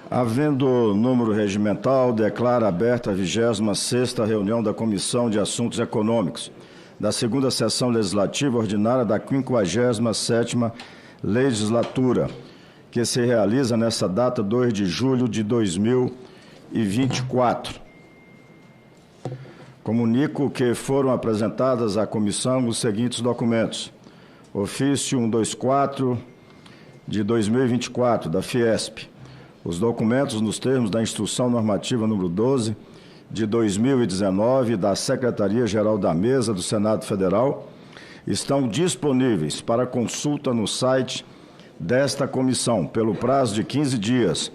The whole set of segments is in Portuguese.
Havendo número regimental, declaro aberta a 26ª reunião da Comissão de Assuntos Econômicos, da segunda sessão legislativa ordinária da 57ª legislatura, que se realiza nesta data, 2 de julho de 2024. Comunico que foram apresentadas à comissão os seguintes documentos. Ofício 124 de 2024, da Fiesp. Os documentos nos termos da Instrução Normativa número 12 de 2019 da Secretaria-Geral da Mesa do Senado Federal estão disponíveis para consulta no site desta comissão pelo prazo de 15 dias,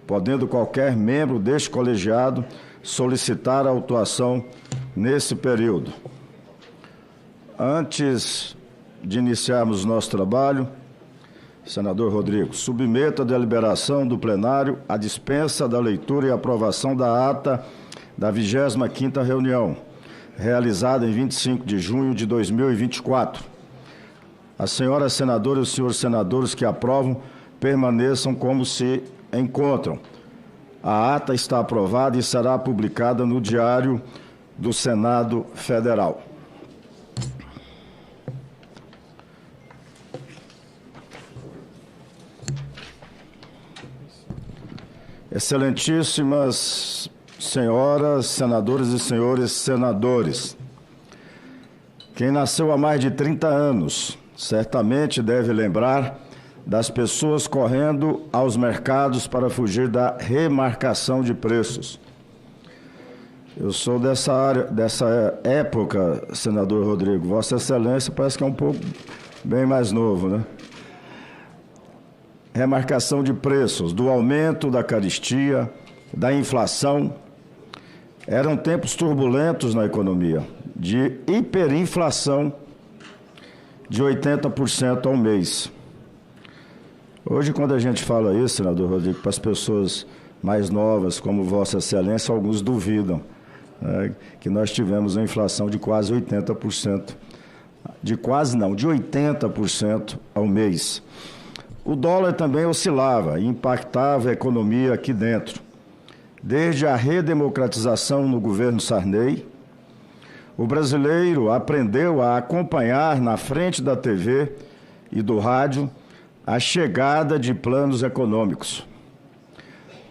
podendo qualquer membro deste colegiado solicitar a autuação nesse período. Antes de iniciarmos nosso trabalho, senador Rodrigo, submeto a deliberação do plenário a dispensa da leitura e aprovação da ata da 25ª reunião, realizada em 25 de junho de 2024. As senhoras senadoras e os senhores senadores que aprovam permaneçam como se encontram. A ata está aprovada e será publicada no Diário do Senado Federal. Excelentíssimas senhoras, senadores e senhores senadores, quem nasceu há mais de 30 anos certamente deve lembrar das pessoas correndo aos mercados para fugir da remarcação de preços. Eu sou dessa época, senador Rodrigo. Vossa Excelência parece que é um pouco bem mais novo, né? Remarcação de preços, do aumento da carestia, da inflação. Eram tempos turbulentos na economia, de hiperinflação de 80% ao mês. Hoje, quando a gente fala isso, senador Rodrigo, para as pessoas mais novas, como Vossa Excelência, alguns duvidam, né, que nós tivemos uma inflação de quase 80%, de 80% ao mês. O dólar também oscilava e impactava a economia aqui dentro. Desde a redemocratização no governo Sarney, o brasileiro aprendeu a acompanhar na frente da TV e do rádio a chegada de planos econômicos.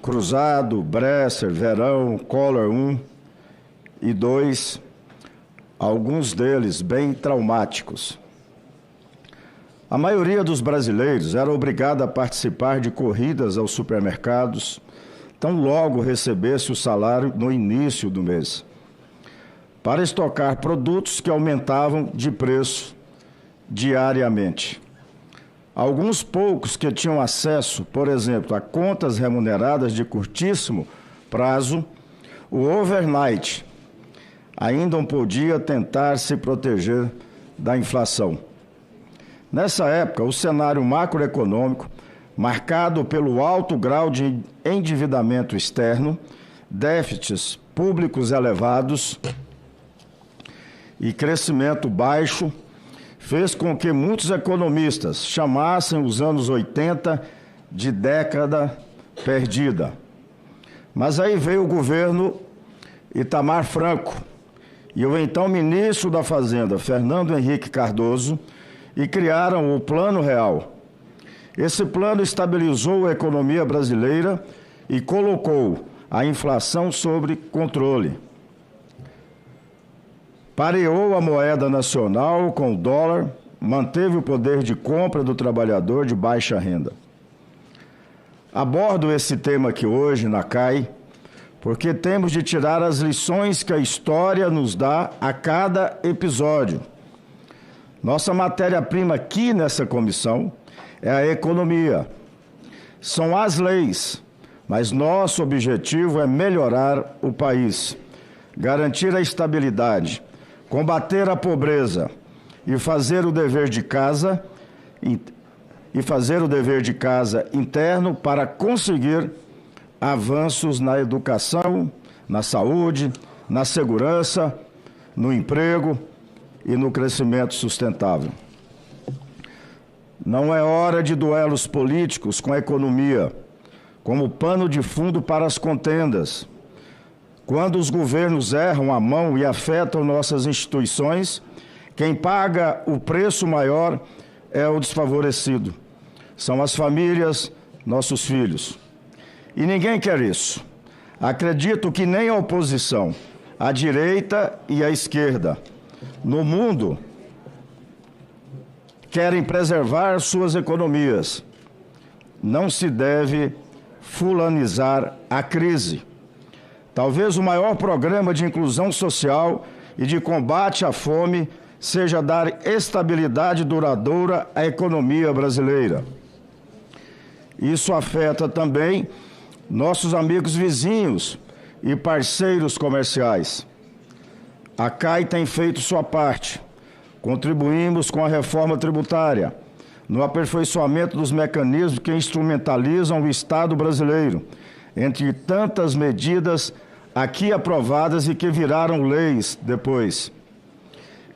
Cruzado, Bresser, Verão, Collor 1 e 2, alguns deles bem traumáticos. A maioria dos brasileiros era obrigada a participar de corridas aos supermercados, tão logo recebesse o salário no início do mês, para estocar produtos que aumentavam de preço diariamente. Alguns poucos que tinham acesso, por exemplo, a contas remuneradas de curtíssimo prazo, o overnight, ainda podia tentar se proteger da inflação. Nessa época, o cenário macroeconômico, marcado pelo alto grau de endividamento externo, déficits públicos elevados e crescimento baixo, fez com que muitos economistas chamassem os anos 80 de década perdida. Mas aí veio o governo Itamar Franco e o então ministro da Fazenda, Fernando Henrique Cardoso, e criaram o Plano Real. Esse plano estabilizou a economia brasileira e colocou a inflação sob controle. Pareou a moeda nacional com o dólar, manteve o poder de compra do trabalhador de baixa renda. Abordo esse tema aqui hoje na CAI, porque temos de tirar as lições que a história nos dá a cada episódio. Nossa matéria-prima aqui nessa comissão é a economia. São as leis, mas nosso objetivo é melhorar o país, garantir a estabilidade, combater a pobreza e fazer o dever de casa interno para conseguir avanços na educação, na saúde, na segurança, no emprego e no crescimento sustentável. Não é hora de duelos políticos com a economia, como pano de fundo para as contendas. Quando os governos erram a mão e afetam nossas instituições, quem paga o preço maior é o desfavorecido. São as famílias, nossos filhos. E ninguém quer isso. Acredito que nem a oposição, a direita e a esquerda, no mundo, querem preservar suas economias. Não se deve fulanizar a crise. Talvez o maior programa de inclusão social e de combate à fome seja dar estabilidade duradoura à economia brasileira. Isso afeta também nossos amigos vizinhos e parceiros comerciais. A CAI tem feito sua parte. Contribuímos com a reforma tributária, no aperfeiçoamento dos mecanismos que instrumentalizam o Estado brasileiro, entre tantas medidas aqui aprovadas e que viraram leis depois.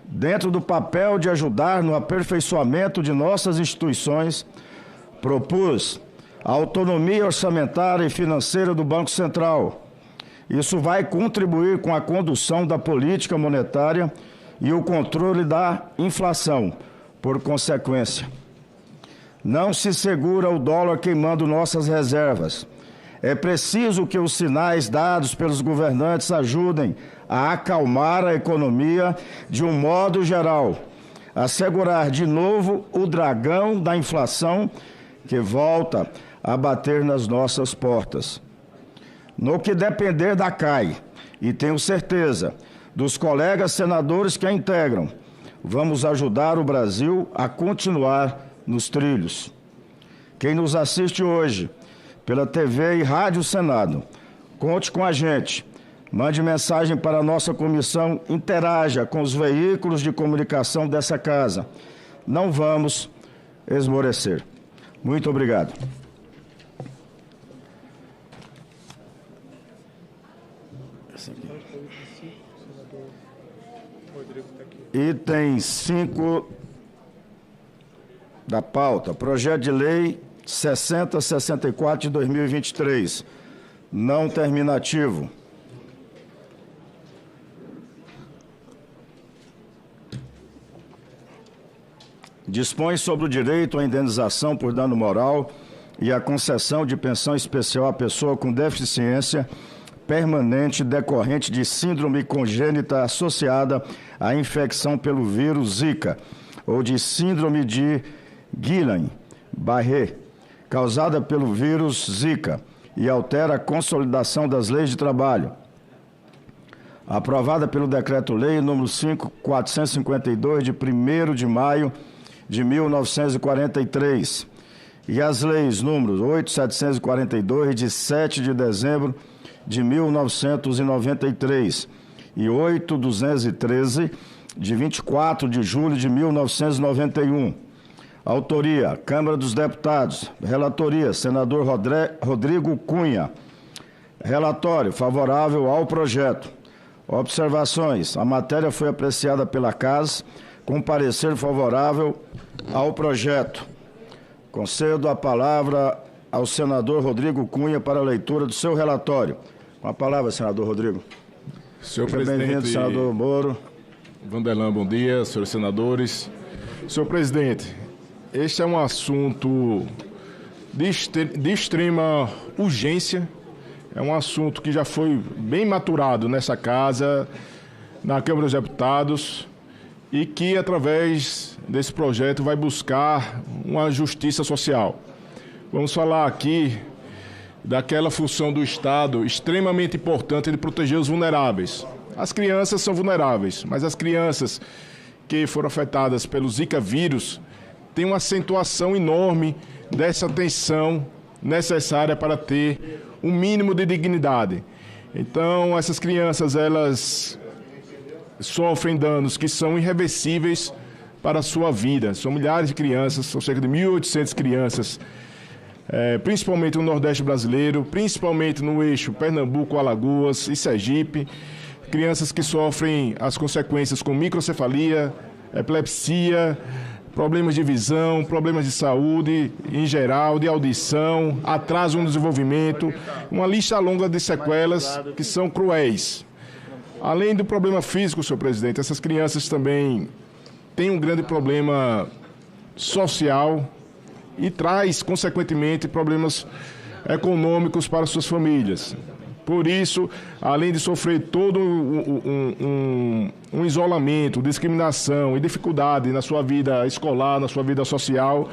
Dentro do papel de ajudar no aperfeiçoamento de nossas instituições, propus a autonomia orçamentária e financeira do Banco Central. Isso vai contribuir com a condução da política monetária e o controle da inflação, por consequência. Não se segura o dólar queimando nossas reservas. É preciso que os sinais dados pelos governantes ajudem a acalmar a economia de um modo geral, a segurar de novo o dragão da inflação que volta a bater nas nossas portas. No que depender da CAI, e tenho certeza dos colegas senadores que a integram, vamos ajudar o Brasil a continuar nos trilhos. Quem nos assiste hoje, pela TV e Rádio Senado, conte com a gente, mande mensagem para a nossa comissão, interaja com os veículos de comunicação dessa casa. Não vamos esmorecer. Muito obrigado. Item 5 da pauta, projeto de lei 6064 de 2023, não terminativo. Dispõe sobre o direito à indenização por dano moral e a concessão de pensão especial à pessoa com deficiência permanente decorrente de síndrome congênita associada à infecção pelo vírus Zika ou de síndrome de Guillain-Barré, causada pelo vírus Zika, e altera a consolidação das leis de trabalho. Aprovada pelo Decreto-Lei nº 5.452, de 1º de maio de 1943, e as leis números 8.742, de 7 de dezembro de 1993, e 8.213, de 24 de julho de 1991. Autoria, Câmara dos Deputados. Relatoria, senador Rodrigo Cunha. Relatório, favorável ao projeto. Observações, a matéria foi apreciada pela Casa com parecer favorável ao projeto. Concedo a palavra ao senador Rodrigo Cunha para a leitura do seu relatório. Com a palavra, senador Rodrigo. Senhor presidente, bem-vindo, senador Moro. Vanderlan, bom dia, senhores senadores. Senhor presidente, este é um assunto de extrema urgência, é um assunto que já foi bem maturado nessa casa, na Câmara dos Deputados, e que, através desse projeto, vai buscar uma justiça social. Vamos falar aqui daquela função do Estado extremamente importante de proteger os vulneráveis. As crianças são vulneráveis, mas as crianças que foram afetadas pelo Zika vírus têm uma acentuação enorme dessa atenção necessária para ter um mínimo de dignidade. Então, essas crianças, elas sofrem danos que são irreversíveis para a sua vida. São milhares de crianças, são cerca de 1.800 crianças, principalmente no Nordeste brasileiro, principalmente no eixo Pernambuco, Alagoas e Sergipe. Crianças que sofrem as consequências com microcefalia, epilepsia, problemas de visão, problemas de saúde em geral, de audição, atraso no desenvolvimento, uma lista longa de sequelas que são cruéis. Além do problema físico, senhor presidente, essas crianças também têm um grande problema social e traz, consequentemente, problemas econômicos para suas famílias. Por isso, além de sofrer todo um isolamento, discriminação e dificuldade na sua vida escolar, na sua vida social,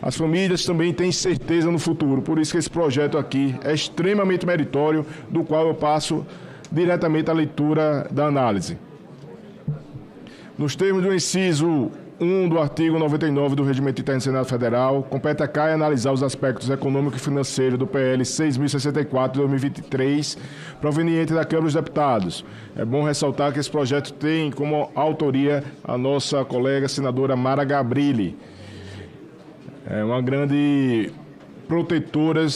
as famílias também têm certeza no futuro. Por isso que esse projeto aqui é extremamente meritório, do qual eu passo diretamente à leitura da análise. Nos termos do inciso 1 do artigo 99 do Regimento Interno do Senado Federal, compete à CAI analisar os aspectos econômico e financeiro do PL 6.064 de 2023, proveniente da Câmara dos Deputados. É bom ressaltar que esse projeto tem como autoria a nossa colega senadora Mara Gabrilli. É uma grande protetora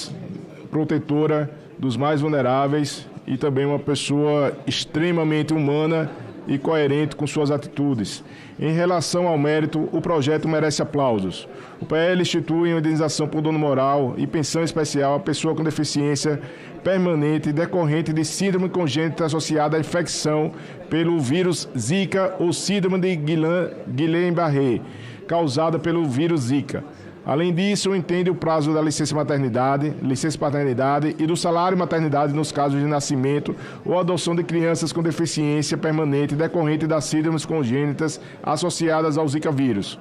dos mais vulneráveis e também uma pessoa extremamente humana e coerente com suas atitudes. Em relação ao mérito, o projeto merece aplausos. O PL institui uma indenização por dano moral e pensão especial à pessoa com deficiência permanente decorrente de síndrome congênita associada à infecção pelo vírus Zika ou síndrome de Guillain-Barré, causada pelo vírus Zika. Além disso, entende o prazo da licença maternidade, licença paternidade e do salário maternidade nos casos de nascimento ou adoção de crianças com deficiência permanente decorrente das síndromes congênitas associadas ao Zika vírus.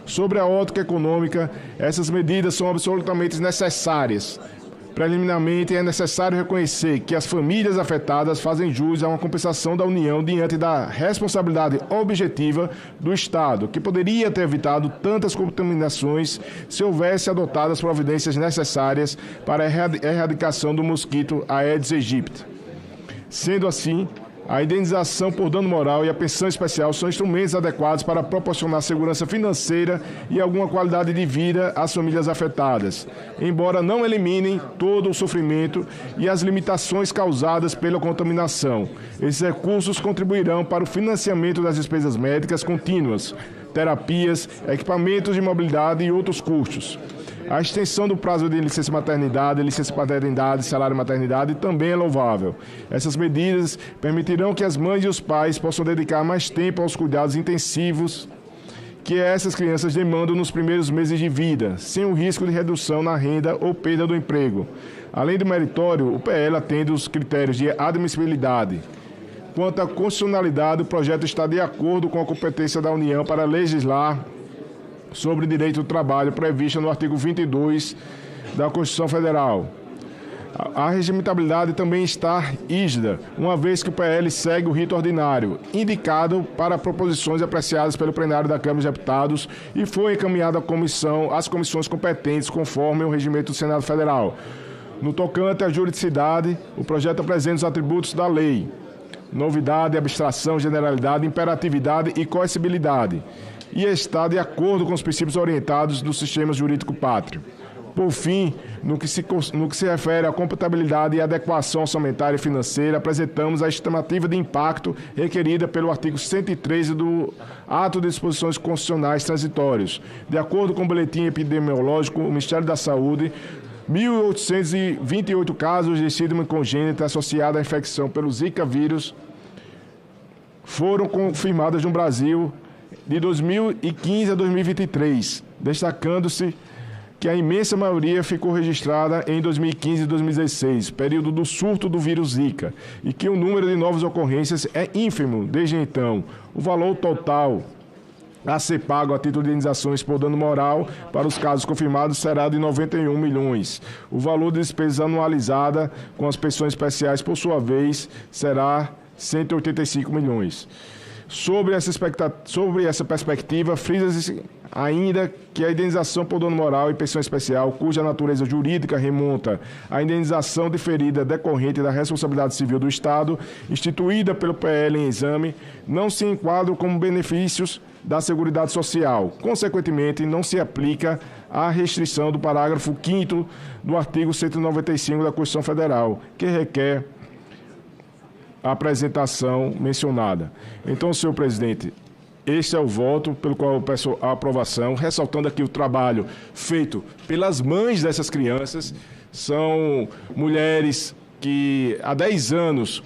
Sobre a ótica econômica, essas medidas são absolutamente necessárias. Preliminarmente, é necessário reconhecer que as famílias afetadas fazem jus a uma compensação da União diante da responsabilidade objetiva do Estado, que poderia ter evitado tantas contaminações se houvesse adotado as providências necessárias para a erradicação do mosquito Aedes aegypti. Sendo assim, a indenização por dano moral e a pensão especial são instrumentos adequados para proporcionar segurança financeira e alguma qualidade de vida às famílias afetadas, embora não eliminem todo o sofrimento e as limitações causadas pela contaminação. Esses recursos contribuirão para o financiamento das despesas médicas contínuas, terapias, equipamentos de mobilidade e outros custos. A extensão do prazo de licença maternidade, licença paternidade e salário maternidade também é louvável. Essas medidas permitirão que as mães e os pais possam dedicar mais tempo aos cuidados intensivos que essas crianças demandam nos primeiros meses de vida, sem o risco de redução na renda ou perda do emprego. Além do meritório, o PL atende os critérios de admissibilidade. Quanto à constitucionalidade, o projeto está de acordo com a competência da União para legislar sobre o direito do trabalho prevista no artigo 22 da Constituição Federal. A regimentabilidade também está rígida, uma vez que o PL segue o rito ordinário, indicado para proposições apreciadas pelo plenário da Câmara dos Deputados e foi encaminhado às comissões competentes, conforme o regimento do Senado Federal. No tocante à juridicidade, o projeto apresenta os atributos da lei: novidade, abstração, generalidade, imperatividade e coercibilidade, e está de acordo com os princípios orientados do sistema jurídico pátrio. Por fim, no que se refere à compatibilidade e adequação orçamentária e financeira, apresentamos a estimativa de impacto requerida pelo artigo 113 do Ato de Disposições Constitucionais Transitórios. De acordo com o boletim epidemiológico, o Ministério da Saúde, 1.828 casos de síndrome congênita associada à infecção pelo Zika vírus foram confirmados no Brasil de 2015 a 2023, destacando-se que a imensa maioria ficou registrada em 2015 e 2016, período do surto do vírus Zika, e que o número de novas ocorrências é ínfimo desde então. O valor total a ser pago a título de indenizações por dano moral para os casos confirmados será de 91 milhões. O valor de despesa anualizada com as pensões especiais, por sua vez, será 185 milhões. Sobre essa perspectiva, frisa-se ainda que a indenização por dano moral e pensão especial, cuja natureza jurídica remonta à indenização diferida decorrente da responsabilidade civil do Estado, instituída pelo PL em exame, não se enquadram como benefícios da Seguridade Social. Consequentemente, não se aplica a restrição do parágrafo 5º do artigo 195 da Constituição Federal, que requer a apresentação mencionada. Então, senhor presidente, este é o voto pelo qual eu peço a aprovação, ressaltando aqui o trabalho feito pelas mães dessas crianças. São mulheres que há 10 anos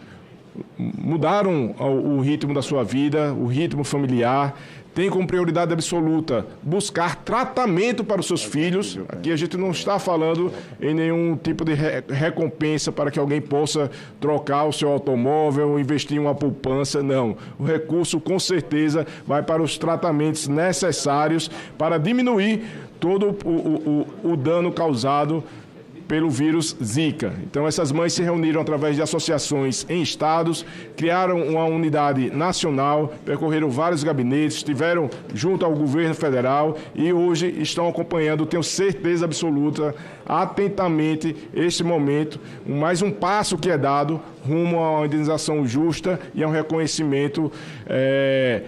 mudaram o ritmo da sua vida, o ritmo familiar, tem como prioridade absoluta buscar tratamento para os seus filhos. Aqui a gente não está falando em nenhum tipo de recompensa para que alguém possa trocar o seu automóvel, investir em uma poupança, não. O recurso, com certeza, vai para os tratamentos necessários para diminuir todo o dano causado pelo vírus Zika. Então, essas mães se reuniram através de associações em estados, criaram uma unidade nacional, percorreram vários gabinetes, estiveram junto ao governo federal e hoje estão acompanhando, tenho certeza absoluta, atentamente este momento, mais um passo que é dado rumo a uma indenização justa e a um reconhecimento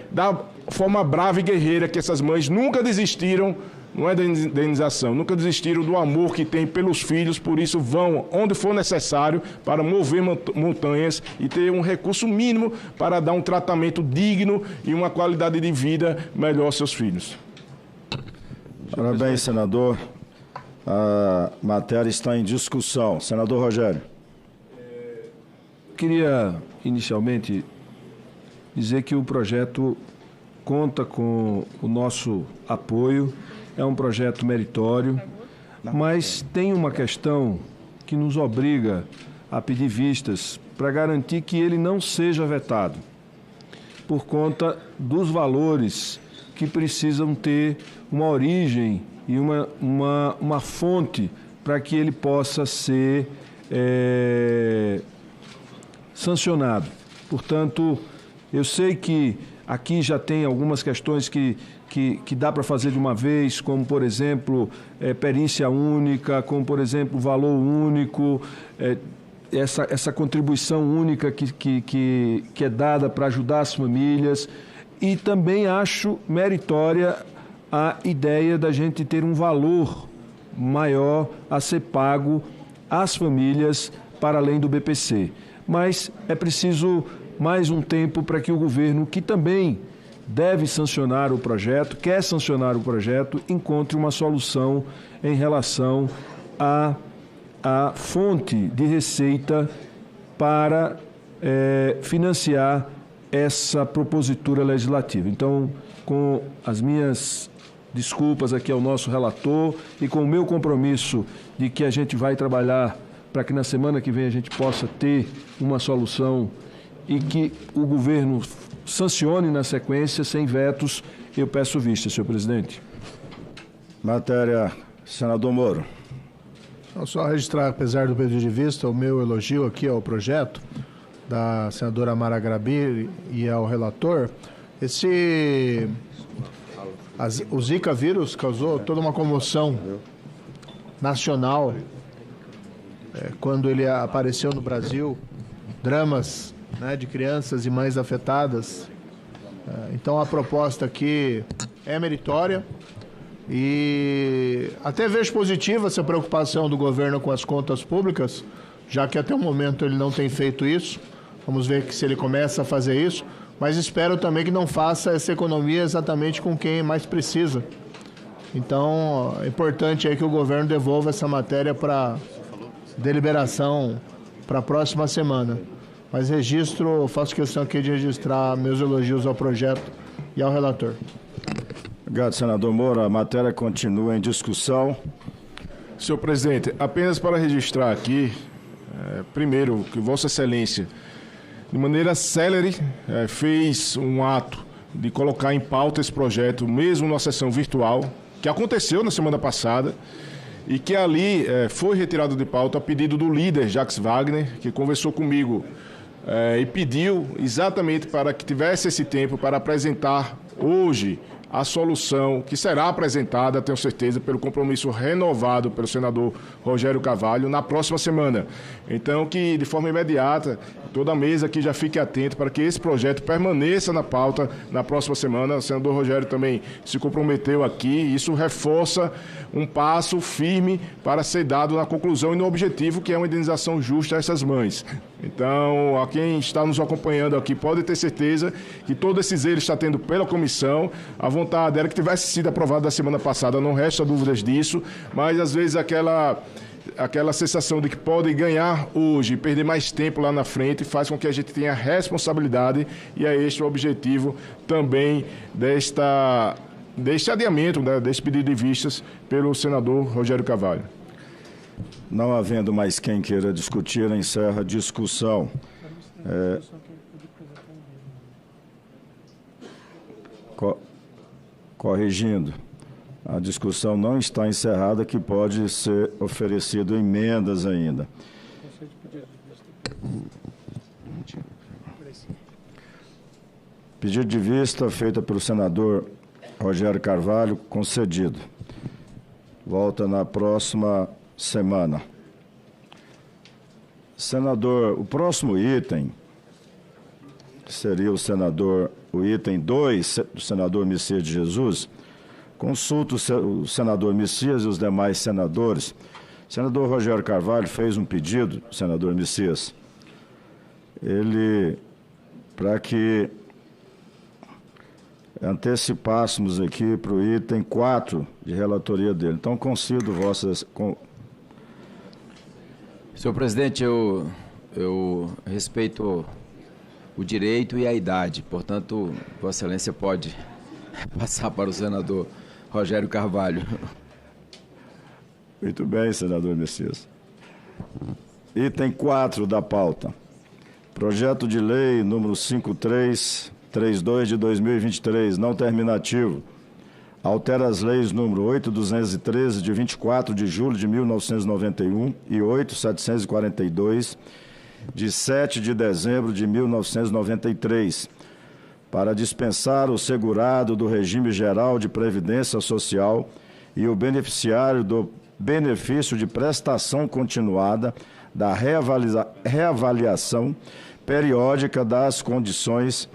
da forma brava e guerreira que essas mães nunca desistiram. Não é da indenização, nunca desistiram do amor que têm pelos filhos, por isso vão onde for necessário para mover montanhas e ter um recurso mínimo para dar um tratamento digno e uma qualidade de vida melhor aos seus filhos. Parabéns, senador. A matéria está em discussão. Senador Rogério. Queria, inicialmente, dizer que o projeto conta com o nosso apoio. É um projeto meritório, mas tem uma questão que nos obriga a pedir vistas para garantir que ele não seja vetado, por conta dos valores que precisam ter uma origem e uma fonte para que ele possa ser sancionado. Portanto, eu sei que aqui já tem algumas questões que dá para fazer de uma vez, como, por exemplo, perícia única, como, por exemplo, valor único, essa contribuição única que é dada para ajudar as famílias. E também acho meritória a ideia da gente ter um valor maior a ser pago às famílias para além do BPC. Mas é preciso mais um tempo para que o governo, que também deve sancionar o projeto, quer sancionar o projeto, encontre uma solução em relação à fonte de receita para financiar essa propositura legislativa. Então, com as minhas desculpas aqui ao nosso relator e com o meu compromisso de que a gente vai trabalhar para que na semana que vem a gente possa ter uma solução e que o governo sancione na sequência, sem vetos, eu peço vista, senhor presidente. Matéria, senador Moro. Só registrar, apesar do pedido de vista, o meu elogio aqui ao projeto da senadora Mara Grabi e ao relator. O Zika vírus causou toda uma comoção nacional quando ele apareceu no Brasil, dramas, né, de crianças e mães afetadas. Então a proposta aqui é meritória e até vejo positiva essa preocupação do governo com as contas públicas, já que até o momento ele não tem feito isso. Vamos ver se ele começa a fazer isso, mas espero também que não faça essa economia exatamente com quem mais precisa. Então é importante aí que o governo devolva essa matéria para deliberação para a próxima semana. Mas faço questão aqui de registrar meus elogios ao projeto e ao relator. Obrigado, senador Moro. A matéria continua em discussão. Senhor presidente, apenas para registrar aqui, primeiro, que Vossa Excelência, de maneira célere, fez um ato de colocar em pauta esse projeto, mesmo numa sessão virtual, que aconteceu na semana passada, e que ali foi retirado de pauta a pedido do líder Jacques Wagner, que conversou comigo e pediu exatamente para que tivesse esse tempo para apresentar hoje a solução que será apresentada, tenho certeza, pelo compromisso renovado pelo senador Rogério Carvalho na próxima semana. Então, que de forma imediata, toda a mesa aqui já fique atento para que esse projeto permaneça na pauta na próxima semana. O senador Rogério também se comprometeu aqui, isso reforça um passo firme para ser dado na conclusão e no objetivo, que é uma indenização justa a essas mães. Então, a quem está nos acompanhando aqui pode ter certeza que todos esses erros está tendo pela comissão. A vontade era que tivesse sido aprovado da semana passada, não resta dúvidas disso, mas às vezes aquela sensação de que pode ganhar hoje e perder mais tempo lá na frente faz com que a gente tenha responsabilidade, e é este o objetivo também deste adiamento, né, deste pedido de vistas pelo senador Rogério Carvalho. Não havendo mais quem queira discutir, encerra a discussão. Corrigindo, a discussão não está encerrada, que pode ser oferecido emendas ainda. Pedido de vista feito pelo senador Rogério Carvalho, concedido. Volta na próxima semana. Senador, o próximo item seria o item 2 do senador Messias de Jesus. Consulto o senador Messias e os demais senadores. O senador Rogério Carvalho fez um pedido, senador Messias, para que antecipássemos aqui para o item 4 de relatoria dele. Então, concedo vossas... Senhor presidente, eu respeito o direito e a idade, portanto, Vossa Excelência pode passar para o senador Rogério Carvalho. Muito bem, senador Messias. Item 4 da pauta. Projeto de lei número 5332 de 2023, não terminativo. Altera as leis número 8.213 de 24 de julho de 1991 e 8.742 de 7 de dezembro de 1993, para dispensar o segurado do regime geral de previdência social e o beneficiário do benefício de prestação continuada da reavaliação periódica das condições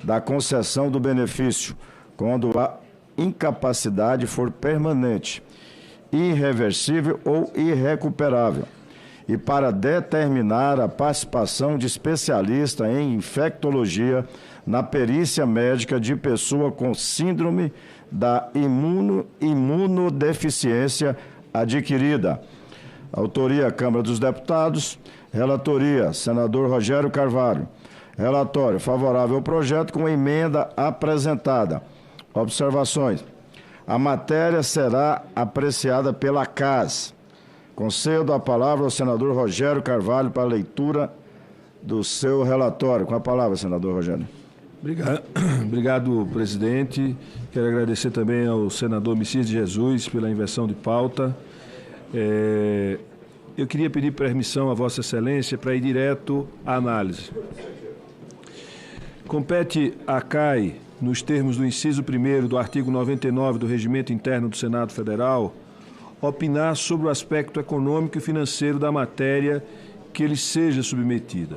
da concessão do benefício, quando a incapacidade for permanente, irreversível ou irrecuperável, e para determinar a participação de especialista em infectologia na perícia médica de pessoa com síndrome da imunodeficiência adquirida. Autoria, Câmara dos Deputados. Relatoria, senador Rogério Carvalho. Relatório, favorável ao projeto com emenda apresentada. Observações. A matéria será apreciada pela CAS. Concedo a palavra ao senador Rogério Carvalho para a leitura do seu relatório. Com a palavra, senador Rogério. Obrigado, presidente. Quero agradecer também ao senador Messias de Jesus pela inversão de pauta. Eu queria pedir permissão a Vossa Excelência para ir direto à análise. Compete à CAI, nos termos do inciso 1º do artigo 99 do Regimento Interno do Senado Federal, opinar sobre o aspecto econômico e financeiro da matéria que lhe seja submetida.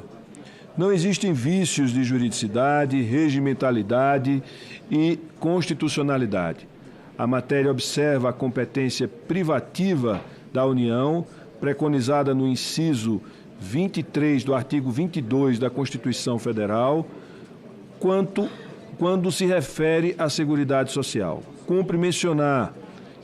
Não existem vícios de juridicidade, regimentalidade e constitucionalidade. A matéria observa a competência privativa da União, preconizada no inciso 23 do artigo 22 da Constituição Federal, quando se refere à Seguridade Social. Cumpre mencionar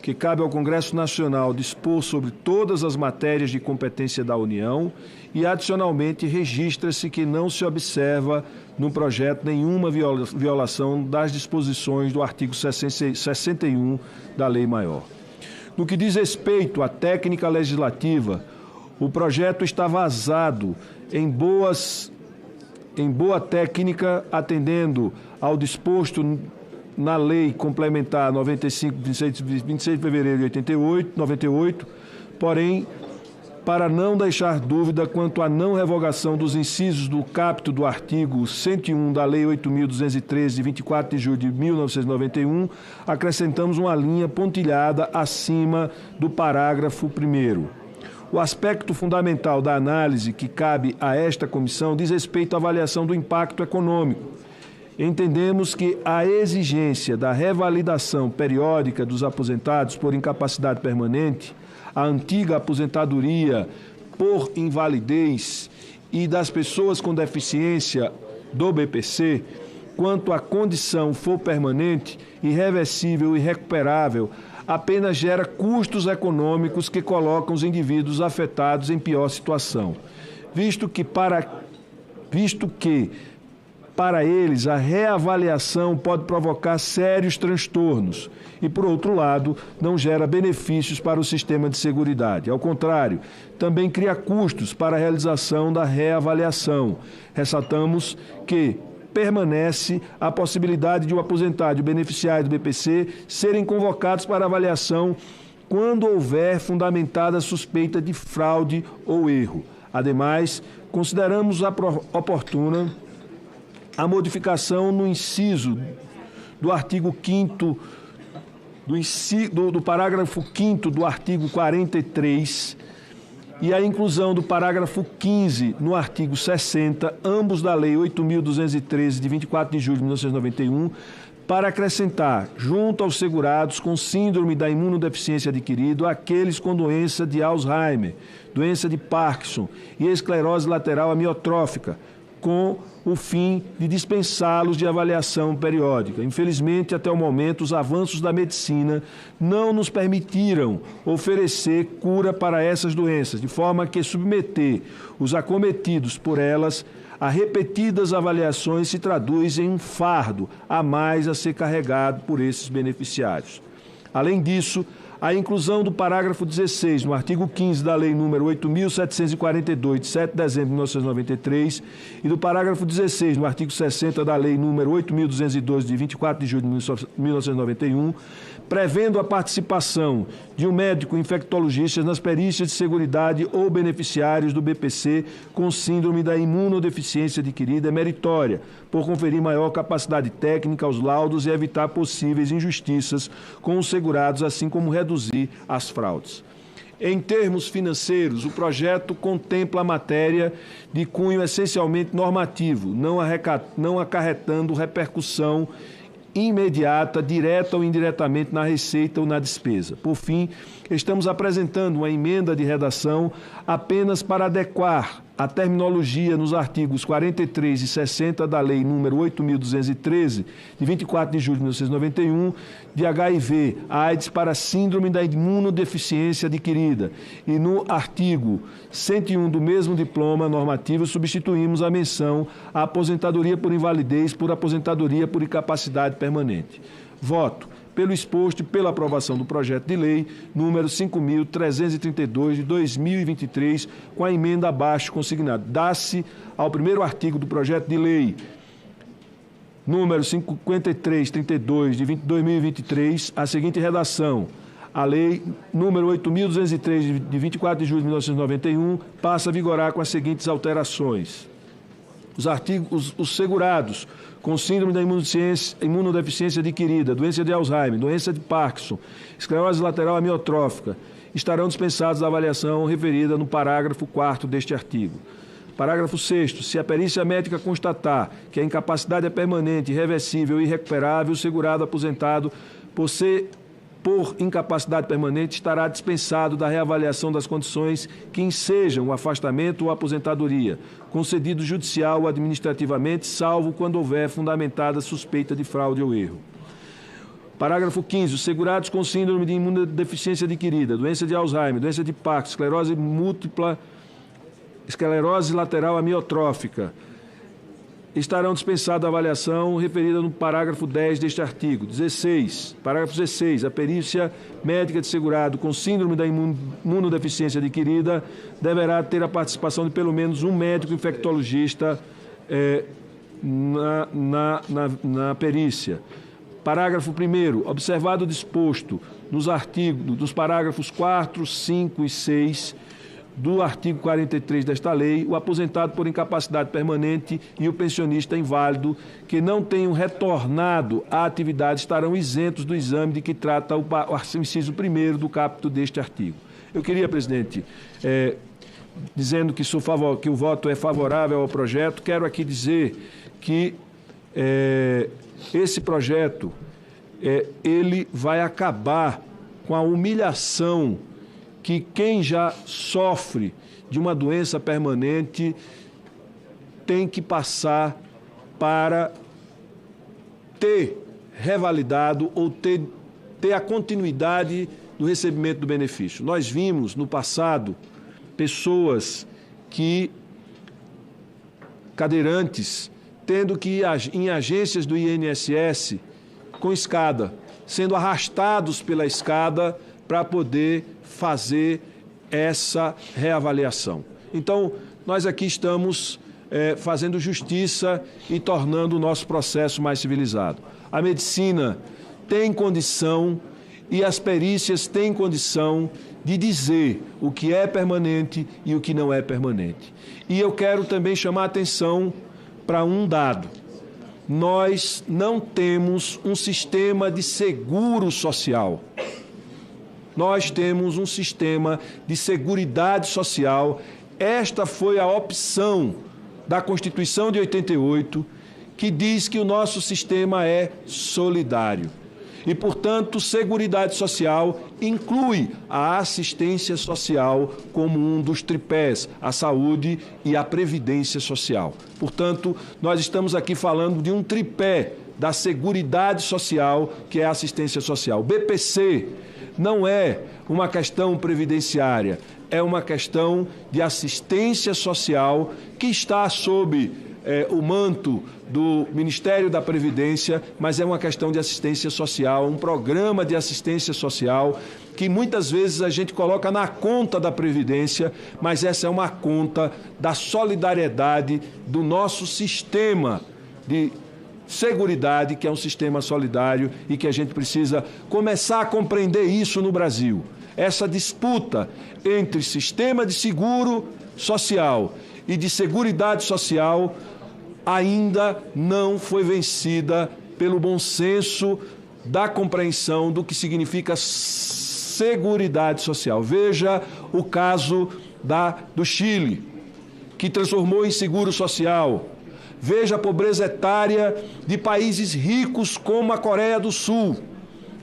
que cabe ao Congresso Nacional dispor sobre todas as matérias de competência da União e, adicionalmente, registra-se que não se observa no projeto nenhuma violação das disposições do artigo 61 da Lei Maior. No que diz respeito à técnica legislativa, o projeto está vazado em boa técnica, atendendo ao disposto na Lei Complementar 95, 26 de fevereiro de 98, porém, para não deixar dúvida quanto à não revogação dos incisos do caput do artigo 101 da Lei 8.213, de 24 de julho de 1991, acrescentamos uma linha pontilhada acima do parágrafo 1º. O aspecto fundamental da análise que cabe a esta comissão diz respeito à avaliação do impacto econômico. Entendemos que a exigência da revalidação periódica dos aposentados por incapacidade permanente, a antiga aposentadoria por invalidez e das pessoas com deficiência do BPC, quanto a condição for permanente, irreversível e irrecuperável, apenas gera custos econômicos que colocam os indivíduos afetados em pior situação, visto que para eles a reavaliação pode provocar sérios transtornos e, por outro lado, não gera benefícios para o sistema de seguridade. Ao contrário, também cria custos para a realização da reavaliação. Ressaltamos que permanece a possibilidade de o aposentado e o beneficiário do BPC serem convocados para avaliação quando houver fundamentada suspeita de fraude ou erro. Ademais, consideramos oportuna a modificação no inciso do artigo 5º, do parágrafo 5º do artigo 43 e a inclusão do parágrafo 15 no artigo 60, ambos da Lei 8.213, de 24 de julho de 1991, para acrescentar, junto aos segurados com síndrome da imunodeficiência adquirida, aqueles com doença de Alzheimer, doença de Parkinson e esclerose lateral amiotrófica, com o fim de dispensá-los de avaliação periódica. Infelizmente, até o momento, os avanços da medicina não nos permitiram oferecer cura para essas doenças, de forma que submeter os acometidos por elas a repetidas avaliações se traduz em um fardo a mais a ser carregado por esses beneficiários. Além disso, a inclusão do parágrafo 16 no artigo 15 da Lei nº 8.742, de 7 de dezembro de 1993, e do parágrafo 16 no artigo 60 da Lei nº 8.212, de 24 de julho de 1991, prevendo a participação de um médico infectologista nas perícias de seguridade ou beneficiários do BPC com síndrome da imunodeficiência adquirida é meritória, por conferir maior capacidade técnica aos laudos e evitar possíveis injustiças com os segurados, assim como reduzir as fraudes. Em termos financeiros, o projeto contempla a matéria de cunho essencialmente normativo, não acarretando repercussão imediata, direta ou indiretamente na receita ou na despesa. Por fim, estamos apresentando uma emenda de redação apenas para adequar a terminologia nos artigos 43 e 60 da Lei nº 8.213, de 24 de julho de 1991, de HIV, AIDS para síndrome da imunodeficiência adquirida. E no artigo 101 do mesmo diploma normativo, substituímos a menção à aposentadoria por invalidez por aposentadoria por incapacidade permanente. Voto pelo exposto e pela aprovação do projeto de lei número 5.332 de 2023, com a emenda abaixo consignada. Dá-se ao primeiro artigo do projeto de lei número 5332 de 2023 a seguinte redação: a lei número 8.203 de 24 de julho de 1991 passa a vigorar com as seguintes alterações. Os segurados com síndrome da imunodeficiência adquirida, doença de Alzheimer, doença de Parkinson, esclerose lateral amiotrófica, estarão dispensados da avaliação referida no parágrafo 4º deste artigo. Parágrafo 6º. Se a perícia médica constatar que a incapacidade é permanente, irreversível e irrecuperável, o segurado aposentado por incapacidade permanente estará dispensado da reavaliação das condições que ensejam o afastamento ou aposentadoria, concedido judicial ou administrativamente, salvo quando houver fundamentada suspeita de fraude ou erro. Parágrafo 15. Os segurados com síndrome de imunodeficiência adquirida, doença de Alzheimer, doença de Parkinson, esclerose múltipla, esclerose lateral amiotrófica, estarão dispensados da avaliação referida no parágrafo 10 deste artigo. 16. Parágrafo 16. A perícia médica de segurado com síndrome da imunodeficiência adquirida deverá ter a participação de pelo menos um médico infectologista na perícia. Parágrafo 1º. Observado o disposto nos parágrafos 4, 5 e 6 do artigo 43 desta lei, o aposentado por incapacidade permanente e o pensionista inválido que não tenham retornado à atividade estarão isentos do exame de que trata o inciso 1º do caput deste artigo. Eu queria, presidente, dizendo que o voto é favorável ao projeto, quero aqui dizer que esse projeto ele vai acabar com a humilhação que quem já sofre de uma doença permanente tem que passar para ter revalidado ou ter a continuidade do recebimento do benefício. Nós vimos no passado pessoas cadeirantes, tendo que ir em agências do INSS com escada, sendo arrastados pela escada para poder fazer essa reavaliação. Então, nós aqui estamos fazendo justiça e tornando o nosso processo mais civilizado. A medicina tem condição e as perícias têm condição de dizer o que é permanente e o que não é permanente. E eu quero também chamar a atenção para um dado. Nós não temos um sistema de seguro social. Nós temos um sistema de seguridade social. Esta foi a opção da Constituição de 88, que diz que o nosso sistema é solidário. E, portanto, Seguridade Social inclui a assistência social como um dos tripés, a saúde e a previdência social. Portanto, nós estamos aqui falando de um tripé da Seguridade Social, que é a assistência social. O BPC não é uma questão previdenciária, é uma questão de assistência social que está sob o manto do Ministério da Previdência, mas é uma questão de assistência social, um programa de assistência social que muitas vezes a gente coloca na conta da Previdência, mas essa é uma conta da solidariedade do nosso sistema de seguridade, que é um sistema solidário e que a gente precisa começar a compreender isso no Brasil. Essa disputa entre sistema de seguro social e de seguridade social ainda não foi vencida pelo bom senso da compreensão do que significa seguridade social. Veja o caso do Chile, que transformou em seguro social. Veja a pobreza etária de países ricos como a Coreia do Sul,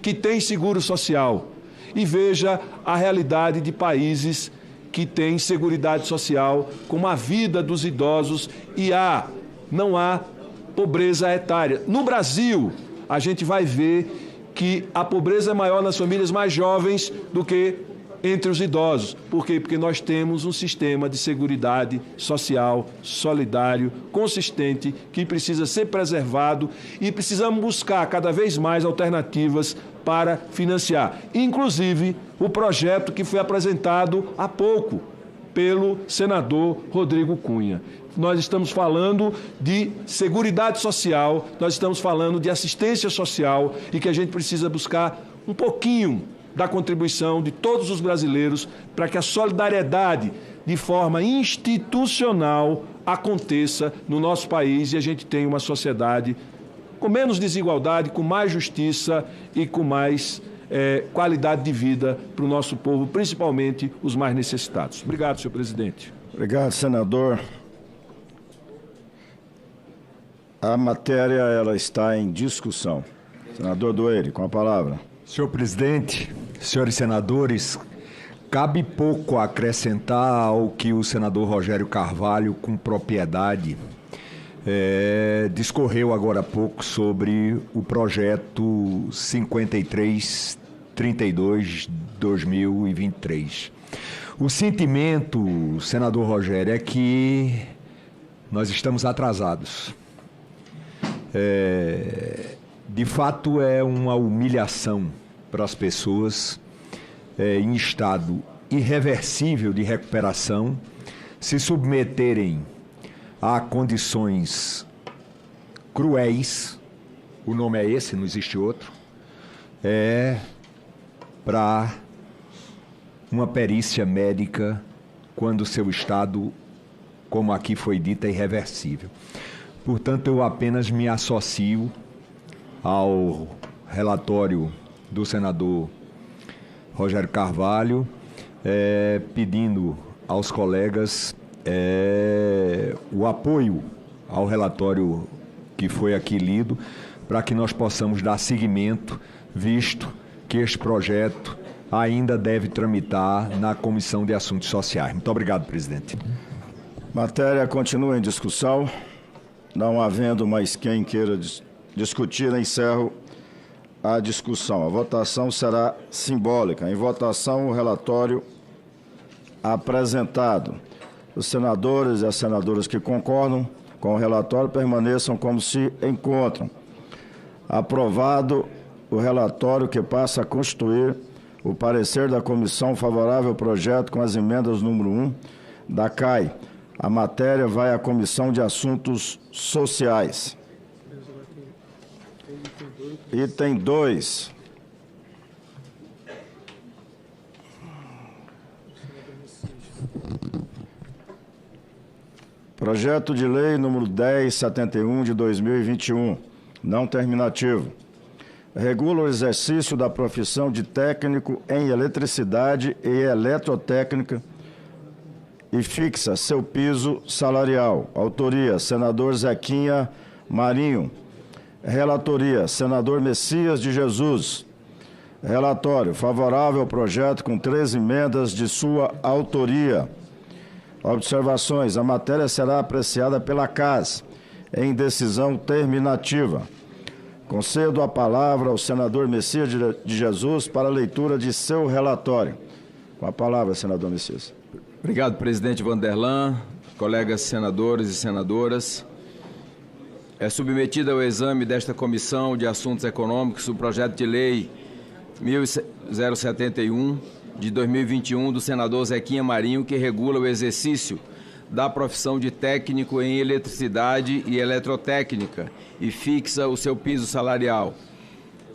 que tem seguro social. E veja a realidade de países que têm seguridade social, como a vida dos idosos, e não há pobreza etária. No Brasil, a gente vai ver que a pobreza é maior nas famílias mais jovens do que entre os idosos. Por quê? Porque nós temos um sistema de seguridade social, solidário, consistente, que precisa ser preservado e precisamos buscar cada vez mais alternativas para financiar. Inclusive, o projeto que foi apresentado há pouco pelo senador Rodrigo Cunha. Nós estamos falando de seguridade social, nós estamos falando de assistência social e que a gente precisa buscar um pouquinho da contribuição de todos os brasileiros para que a solidariedade de forma institucional aconteça no nosso país e a gente tenha uma sociedade com menos desigualdade, com mais justiça e com mais qualidade de vida para o nosso povo, principalmente os mais necessitados. Obrigado, senhor presidente. Obrigado, senador. A matéria ela está em discussão. Senador Doire, com a palavra. Senhor presidente, senhores senadores, cabe pouco acrescentar ao que o senador Rogério Carvalho, com propriedade, discorreu agora há pouco sobre o projeto 5332-2023. O sentimento, senador Rogério, é que nós estamos atrasados. De fato, é uma humilhação para as pessoas em estado irreversível de recuperação se submeterem a condições cruéis, o nome é esse, não existe outro, para uma perícia médica quando o seu estado, como aqui foi dito, é irreversível. Portanto, eu apenas me associo ao relatório do senador Rogério Carvalho, pedindo aos colegas o apoio ao relatório que foi aqui lido, para que nós possamos dar seguimento, visto que este projeto ainda deve tramitar na Comissão de Assuntos Sociais. Muito obrigado, presidente. Matéria continua em discussão. Não havendo mais quem queira discutir, encerro a discussão. A votação será simbólica. Em votação, o relatório apresentado. Os senadores e as senadoras que concordam com o relatório permaneçam como se encontram. Aprovado o relatório, que passa a constituir o parecer da comissão favorável ao projeto com as emendas número 1 da CAI. A matéria vai à Comissão de Assuntos Sociais. Item 2. Projeto de Lei número 1071 de 2021, não terminativo. Regula o exercício da profissão de técnico em eletricidade e eletrotécnica e fixa seu piso salarial. Autoria, senador Zequinha Marinho. Relatoria, senador Messias de Jesus. Relatório, favorável ao projeto com 3 emendas de sua autoria. Observações, a matéria será apreciada pela CAS em decisão terminativa. Concedo a palavra ao senador Messias de Jesus para a leitura de seu relatório. Com a palavra, senador Messias. Obrigado, presidente Vanderlan, colegas senadores e senadoras. É submetido ao exame desta Comissão de Assuntos Econômicos o projeto de lei 1071 de 2021 do senador Zequinha Marinho, que regula o exercício da profissão de técnico em eletricidade e eletrotécnica e fixa o seu piso salarial.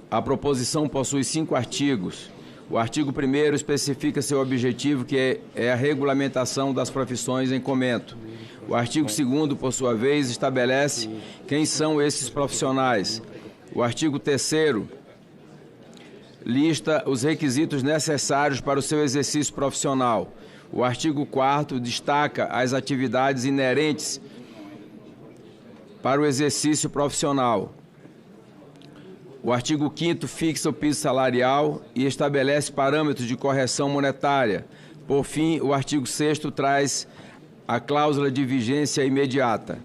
A proposição possui 5 artigos. O artigo 1º especifica seu objetivo, que é a regulamentação das profissões em comento. O artigo 2º, por sua vez, estabelece quem são esses profissionais. O artigo 3º lista os requisitos necessários para o seu exercício profissional. O artigo 4º destaca as atividades inerentes para o exercício profissional. O artigo 5º fixa o piso salarial e estabelece parâmetros de correção monetária. Por fim, o artigo 6º traz a cláusula de vigência imediata.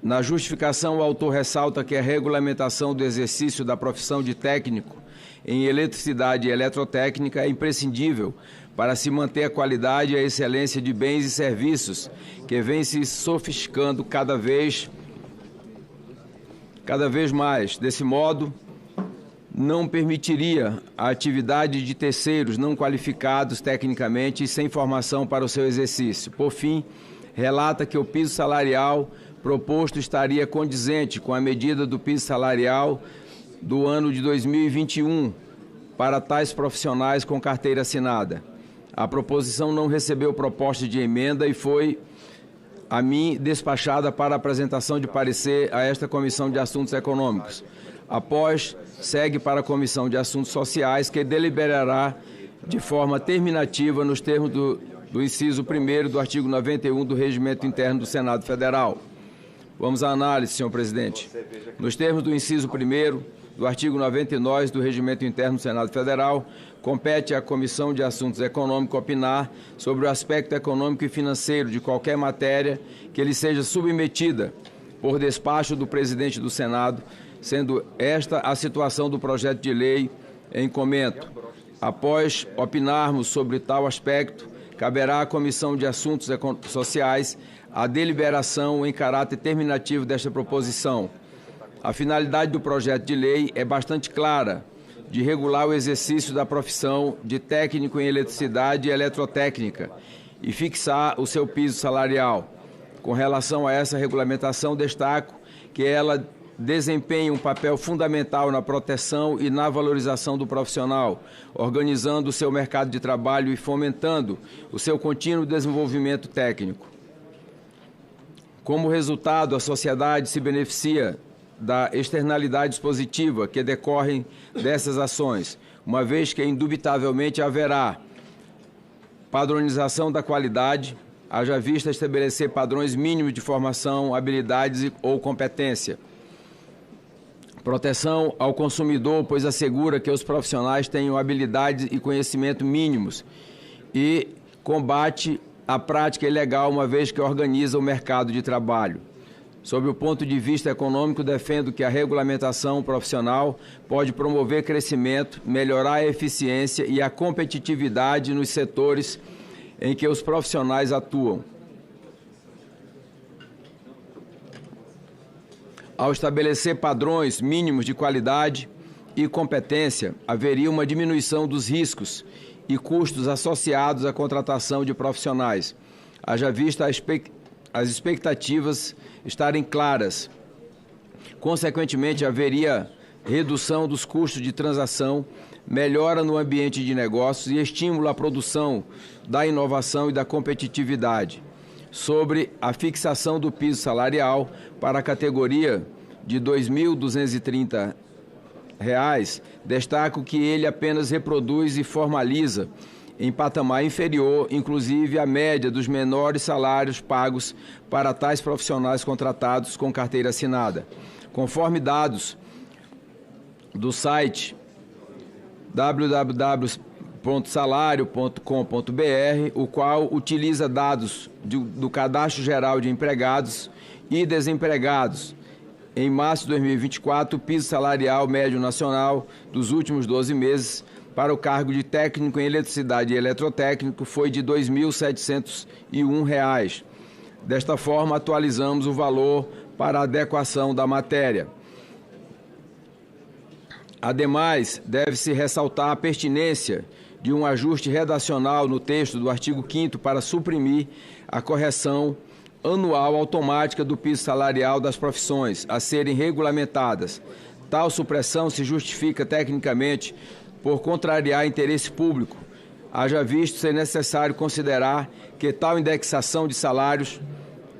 Na justificação, o autor ressalta que a regulamentação do exercício da profissão de técnico em eletricidade e eletrotécnica é imprescindível para se manter a qualidade e a excelência de bens e serviços, que vem se sofisticando cada vez mais. Desse modo, não permitiria a atividade de terceiros não qualificados tecnicamente e sem formação para o seu exercício. Por fim, relata que o piso salarial proposto estaria condizente com a medida do piso salarial do ano de 2021 para tais profissionais com carteira assinada. A proposição não recebeu proposta de emenda e foi a mim despachada para apresentação de parecer a esta Comissão de Assuntos Econômicos. Após, segue para a Comissão de Assuntos Sociais, que deliberará de forma terminativa nos termos do inciso 1º do artigo 91 do Regimento Interno do Senado Federal. Vamos à análise, senhor presidente. Nos termos do inciso 1º do artigo 99 do Regimento Interno do Senado Federal, compete à Comissão de Assuntos Econômicos opinar sobre o aspecto econômico e financeiro de qualquer matéria que lhe seja submetida por despacho do presidente do Senado, sendo esta a situação do projeto de lei em comento. Após opinarmos sobre tal aspecto, caberá à Comissão de Assuntos Sociais a deliberação em caráter terminativo desta proposição. A finalidade do projeto de lei é bastante clara, de regular o exercício da profissão de técnico em eletricidade e eletrotécnica e fixar o seu piso salarial. Com relação a essa regulamentação, destaco que ela desempenha um papel fundamental na proteção e na valorização do profissional, organizando o seu mercado de trabalho e fomentando o seu contínuo desenvolvimento técnico. Como resultado, a sociedade se beneficia da externalidade positiva que decorrem dessas ações, uma vez que indubitavelmente haverá padronização da qualidade, haja vista estabelecer padrões mínimos de formação, habilidades ou competência. Proteção ao consumidor, pois assegura que os profissionais tenham habilidades e conhecimento mínimos e combate a prática ilegal, uma vez que organiza o mercado de trabalho. Sob o ponto de vista econômico, defendo que a regulamentação profissional pode promover crescimento, melhorar a eficiência e a competitividade nos setores em que os profissionais atuam. Ao estabelecer padrões mínimos de qualidade e competência, haveria uma diminuição dos riscos e custos associados à contratação de profissionais, haja vista as expectativas estarem claras. Consequentemente, haveria redução dos custos de transação, melhora no ambiente de negócios e estímulo à produção da inovação e da competitividade. Sobre a fixação do piso salarial para a categoria de R$ 2.230, destaco que ele apenas reproduz e formaliza em patamar inferior, inclusive a média dos menores salários pagos para tais profissionais contratados com carteira assinada. Conforme dados do site www.salario.com.br, o qual utiliza dados do Cadastro Geral de Empregados e Desempregados. Em março de 2024, o piso salarial médio nacional dos últimos 12 meses para o cargo de técnico em eletricidade e eletrotécnico foi de R$ 2.701. Desta forma, atualizamos o valor para a adequação da matéria. Ademais, deve-se ressaltar a pertinência de um ajuste redacional no texto do artigo 5º para suprimir a correção anual automática do piso salarial das profissões a serem regulamentadas. Tal supressão se justifica tecnicamente por contrariar interesse público, haja visto ser necessário considerar que tal indexação de salários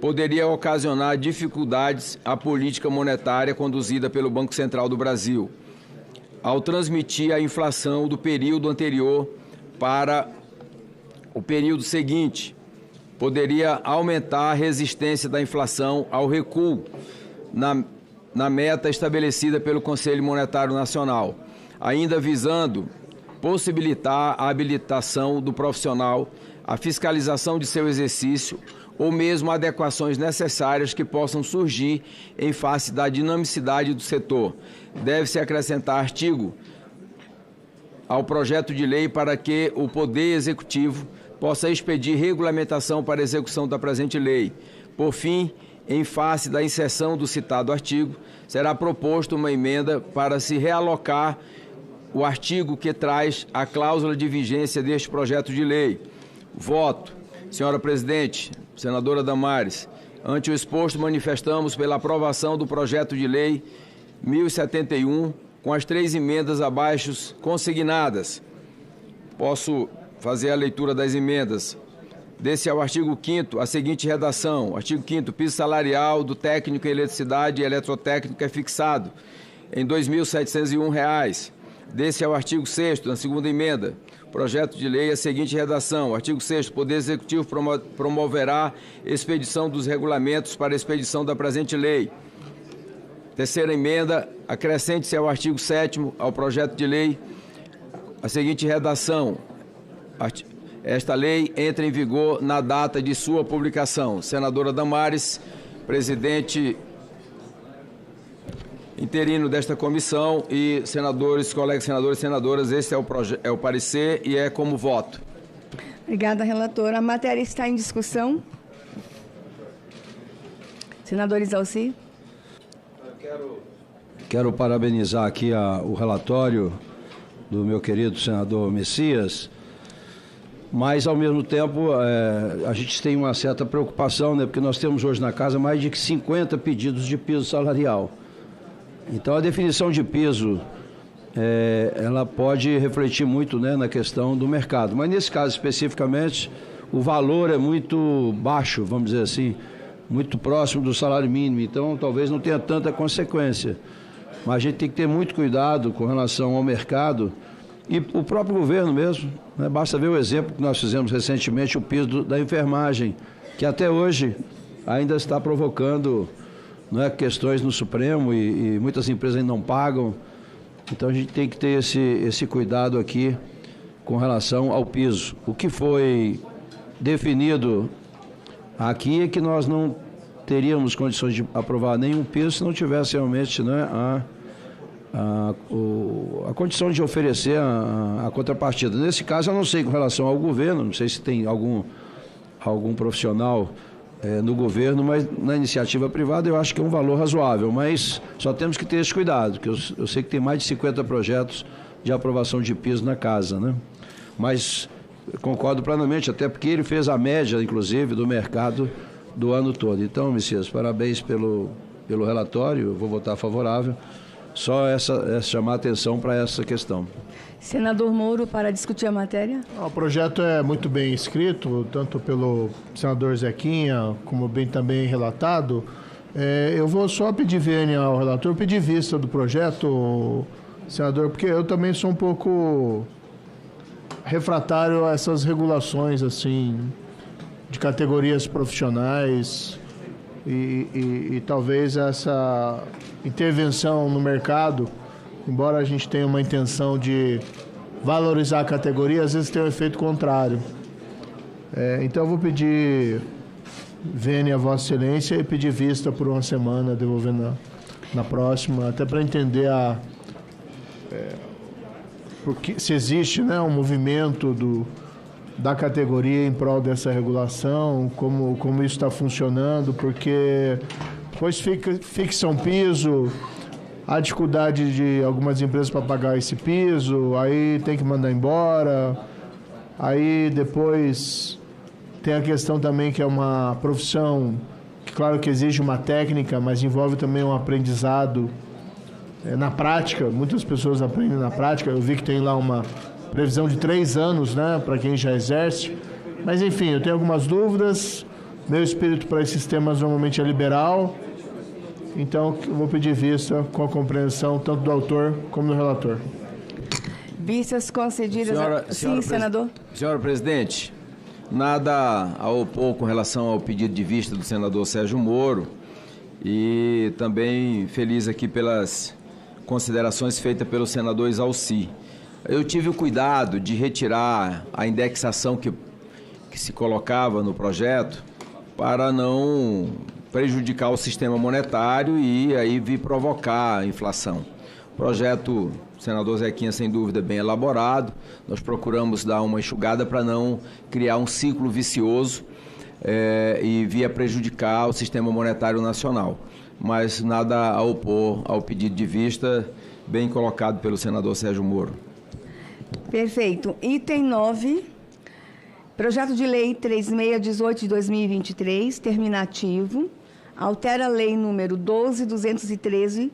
poderia ocasionar dificuldades à política monetária conduzida pelo Banco Central do Brasil, ao transmitir a inflação do período anterior para o período seguinte. Poderia aumentar a resistência da inflação ao recuo na meta estabelecida pelo Conselho Monetário Nacional, ainda visando possibilitar a habilitação do profissional, a fiscalização de seu exercício ou mesmo adequações necessárias que possam surgir em face da dinamicidade do setor. Deve-se acrescentar artigo ao projeto de lei para que o Poder Executivo possa expedir regulamentação para execução da presente lei. Por fim, em face da inserção do citado artigo, será proposto uma emenda para se realocar o artigo que traz a cláusula de vigência deste projeto de lei. Voto. Senhora Presidente, senadora Damares, ante o exposto, manifestamos pela aprovação do projeto de lei 1071, com as 3 emendas abaixo consignadas. Posso fazer a leitura das emendas. Desse ao artigo 5º, a seguinte redação. Artigo 5º, piso salarial do técnico em eletricidade e eletrotécnico é fixado em R$ 2.701. Desse ao artigo 6º, na segunda emenda, projeto de lei, a seguinte redação. Artigo 6º, o Poder Executivo promoverá expedição dos regulamentos para expedição da presente lei. Terceira emenda, acrescente-se ao artigo 7º, ao projeto de lei, a seguinte redação. Esta lei entra em vigor na data de sua publicação. Senadora Damares, presidente interino desta comissão, e senadores, colegas senadores e senadoras, esse é o parecer e é como voto. Obrigada, relatora. A matéria está em discussão. Senador Isalci. Quero parabenizar aqui o relatório do meu querido senador Messias, mas, ao mesmo tempo, a gente tem uma certa preocupação, né, porque nós temos hoje na casa mais de 50 pedidos de piso salarial. Então, a definição de piso, ela pode refletir muito, né, na questão do mercado. Mas, nesse caso especificamente, o valor é muito baixo, vamos dizer assim, muito próximo do salário mínimo. Então, talvez não tenha tanta consequência. Mas a gente tem que ter muito cuidado com relação ao mercado e o próprio governo mesmo, né? Basta ver o exemplo que nós fizemos recentemente, o piso da enfermagem, que até hoje ainda está provocando, né, questões no Supremo e muitas empresas ainda não pagam. Então a gente tem que ter esse cuidado aqui com relação ao piso. O que foi definido aqui é que nós não teríamos condições de aprovar nenhum piso se não tivesse realmente, né, a condição de oferecer a contrapartida. Nesse caso, eu não sei com relação ao governo, não sei se tem algum profissional no governo, mas na iniciativa privada eu acho que é um valor razoável, mas só temos que ter esse cuidado, porque eu sei que tem mais de 50 projetos de aprovação de piso na casa, né? Mas concordo plenamente, até porque ele fez a média, inclusive, do mercado do ano todo. Então, Messias, parabéns pelo relatório, eu vou votar favorável. Só chamar atenção para essa questão. Senador Moro, para discutir a matéria. O projeto é muito bem escrito, tanto pelo senador Zequinha, como bem também relatado. Eu vou só pedir vênia ao relator, pedir vista do projeto, senador, porque eu também sou um pouco refratário a essas regulações, assim, de categorias profissionais e talvez essa intervenção no mercado, embora a gente tenha uma intenção de valorizar a categoria, às vezes tem um efeito contrário. Então eu vou pedir vênia a Vossa Excelência e pedir vista por uma semana, devolvendo na próxima, até para entender porque, se existe, né, um movimento da categoria em prol dessa regulação, como isso está funcionando, porque depois fixa um piso, há dificuldade de algumas empresas para pagar esse piso, aí tem que mandar embora, aí depois tem a questão também que é uma profissão que, claro que exige uma técnica, mas envolve também um aprendizado na prática, muitas pessoas aprendem na prática, eu vi que tem lá uma previsão de 3 anos, né, para quem já exerce, mas enfim, eu tenho algumas dúvidas, meu espírito para esses temas normalmente é liberal, então eu vou pedir vista com a compreensão tanto do autor como do relator. Vistas concedidas... Sim, senador. Senhora presidente, nada a opor com relação ao pedido de vista do senador Sérgio Moro e também feliz aqui pelas considerações feitas pelo senador Exalci. Eu tive o cuidado de retirar a indexação que se colocava no projeto para não prejudicar o sistema monetário e aí vir provocar a inflação. O projeto, senador Zequinha, sem dúvida, bem elaborado. Nós procuramos dar uma enxugada para não criar um ciclo vicioso e vir a prejudicar o sistema monetário nacional. Mas nada a opor ao pedido de vista, bem colocado pelo senador Sérgio Moro. Perfeito. Item 9, projeto de lei 3618 de 2023, terminativo, altera a lei número 12.213,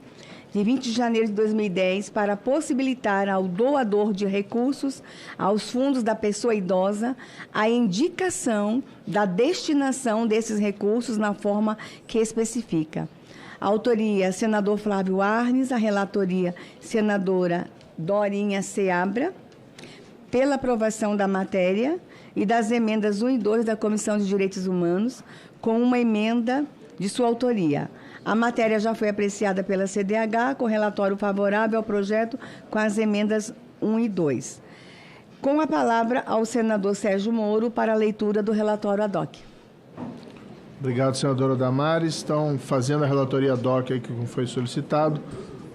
de 20 de janeiro de 2010, para possibilitar ao doador de recursos aos fundos da pessoa idosa a indicação da destinação desses recursos na forma que especifica. A autoria, senador Flávio Arnes, a relatoria, senadora Dorinha Seabra, pela aprovação da matéria e das emendas 1 e 2 da Comissão de Direitos Humanos, com uma emenda de sua autoria. A matéria já foi apreciada pela CDH, com relatório favorável ao projeto, com as emendas 1 e 2. Com a palavra ao senador Sérgio Moro para a leitura do relatório ad hoc. Obrigado, senadora Damares. Estão fazendo a relatoria ad hoc aí que foi solicitado.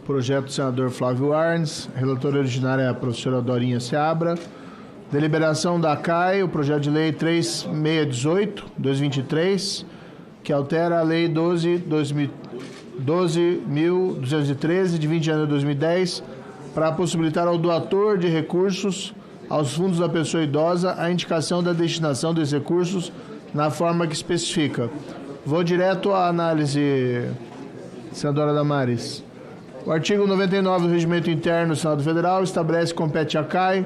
Projeto do senador Flávio Arnes, relatora originária é a professora Dorinha Seabra. Deliberação da CAI, o projeto de lei 3618/2023, que altera a lei 12.213, de 20 de janeiro de 2010, para possibilitar ao doador de recursos aos fundos da pessoa idosa a indicação da destinação dos recursos na forma que especifica. Vou direto à análise, senadora Damares. O artigo 99 do Regimento Interno do Senado Federal estabelece que compete à CAI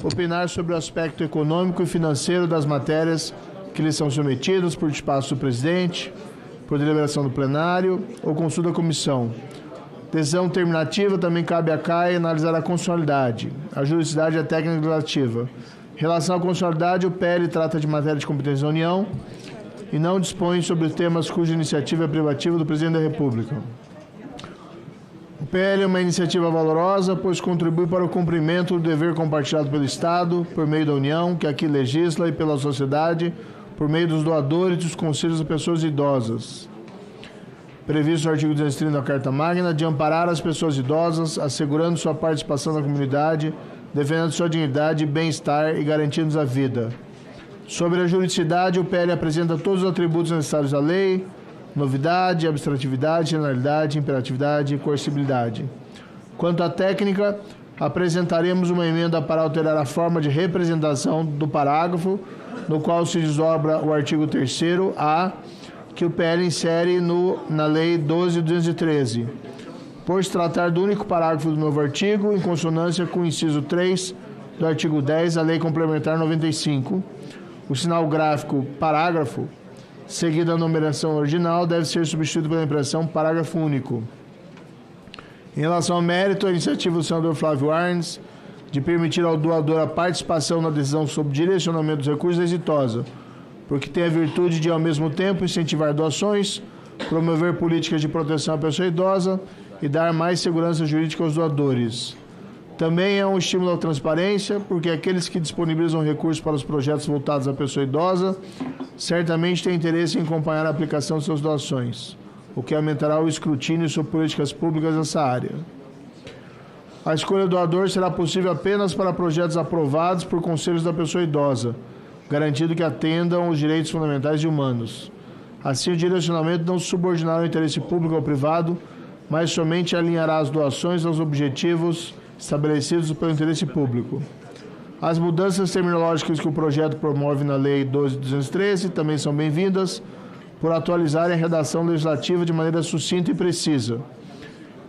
opinar sobre o aspecto econômico e financeiro das matérias que lhes são submetidas por despacho do presidente, por deliberação do plenário ou consulta da comissão. Decisão terminativa também cabe à CAI analisar a constitucionalidade, a juridicidade e a técnica legislativa. Em relação à constitucionalidade, o PL trata de matéria de competência da União e não dispõe sobre temas cuja iniciativa é privativa do Presidente da República. O PL é uma iniciativa valorosa, pois contribui para o cumprimento do dever compartilhado pelo Estado, por meio da União, que aqui legisla, e pela sociedade, por meio dos doadores e dos conselhos das pessoas idosas. Previsto no artigo 230 da Carta Magna, de amparar as pessoas idosas, assegurando sua participação na comunidade, defendendo sua dignidade e bem-estar e garantindo a vida. Sobre a juridicidade, o PL apresenta todos os atributos necessários à lei: novidade, abstratividade, generalidade, imperatividade e coercibilidade. Quanto à técnica, apresentaremos uma emenda para alterar a forma de representação do parágrafo, no qual se desdobra o artigo 3º-A, que o PL insere na Lei 12.213, por se tratar do único parágrafo do novo artigo, em consonância com o inciso 3 do artigo 10 da Lei Complementar 95. O sinal gráfico parágrafo, seguido a numeração original, deve ser substituído pela impressão parágrafo único. Em relação ao mérito, a iniciativa do senador Flávio Arnes de permitir ao doador a participação na decisão sobre direcionamento dos recursos é exitosa, porque tem a virtude de, ao mesmo tempo, incentivar doações, promover políticas de proteção à pessoa idosa e dar mais segurança jurídica aos doadores. Também é um estímulo à transparência, porque aqueles que disponibilizam recursos para os projetos voltados à pessoa idosa certamente têm interesse em acompanhar a aplicação de suas doações, o que aumentará o escrutínio sobre políticas públicas nessa área. A escolha do doador será possível apenas para projetos aprovados por conselhos da pessoa idosa, garantindo que atendam os direitos fundamentais e humanos. Assim, o direcionamento não subordinará o interesse público ao privado, mas somente alinhará as doações aos objetivos estabelecidos pelo interesse público. As mudanças terminológicas que o projeto promove na Lei 12.213 também são bem-vindas, por atualizarem a redação legislativa de maneira sucinta e precisa.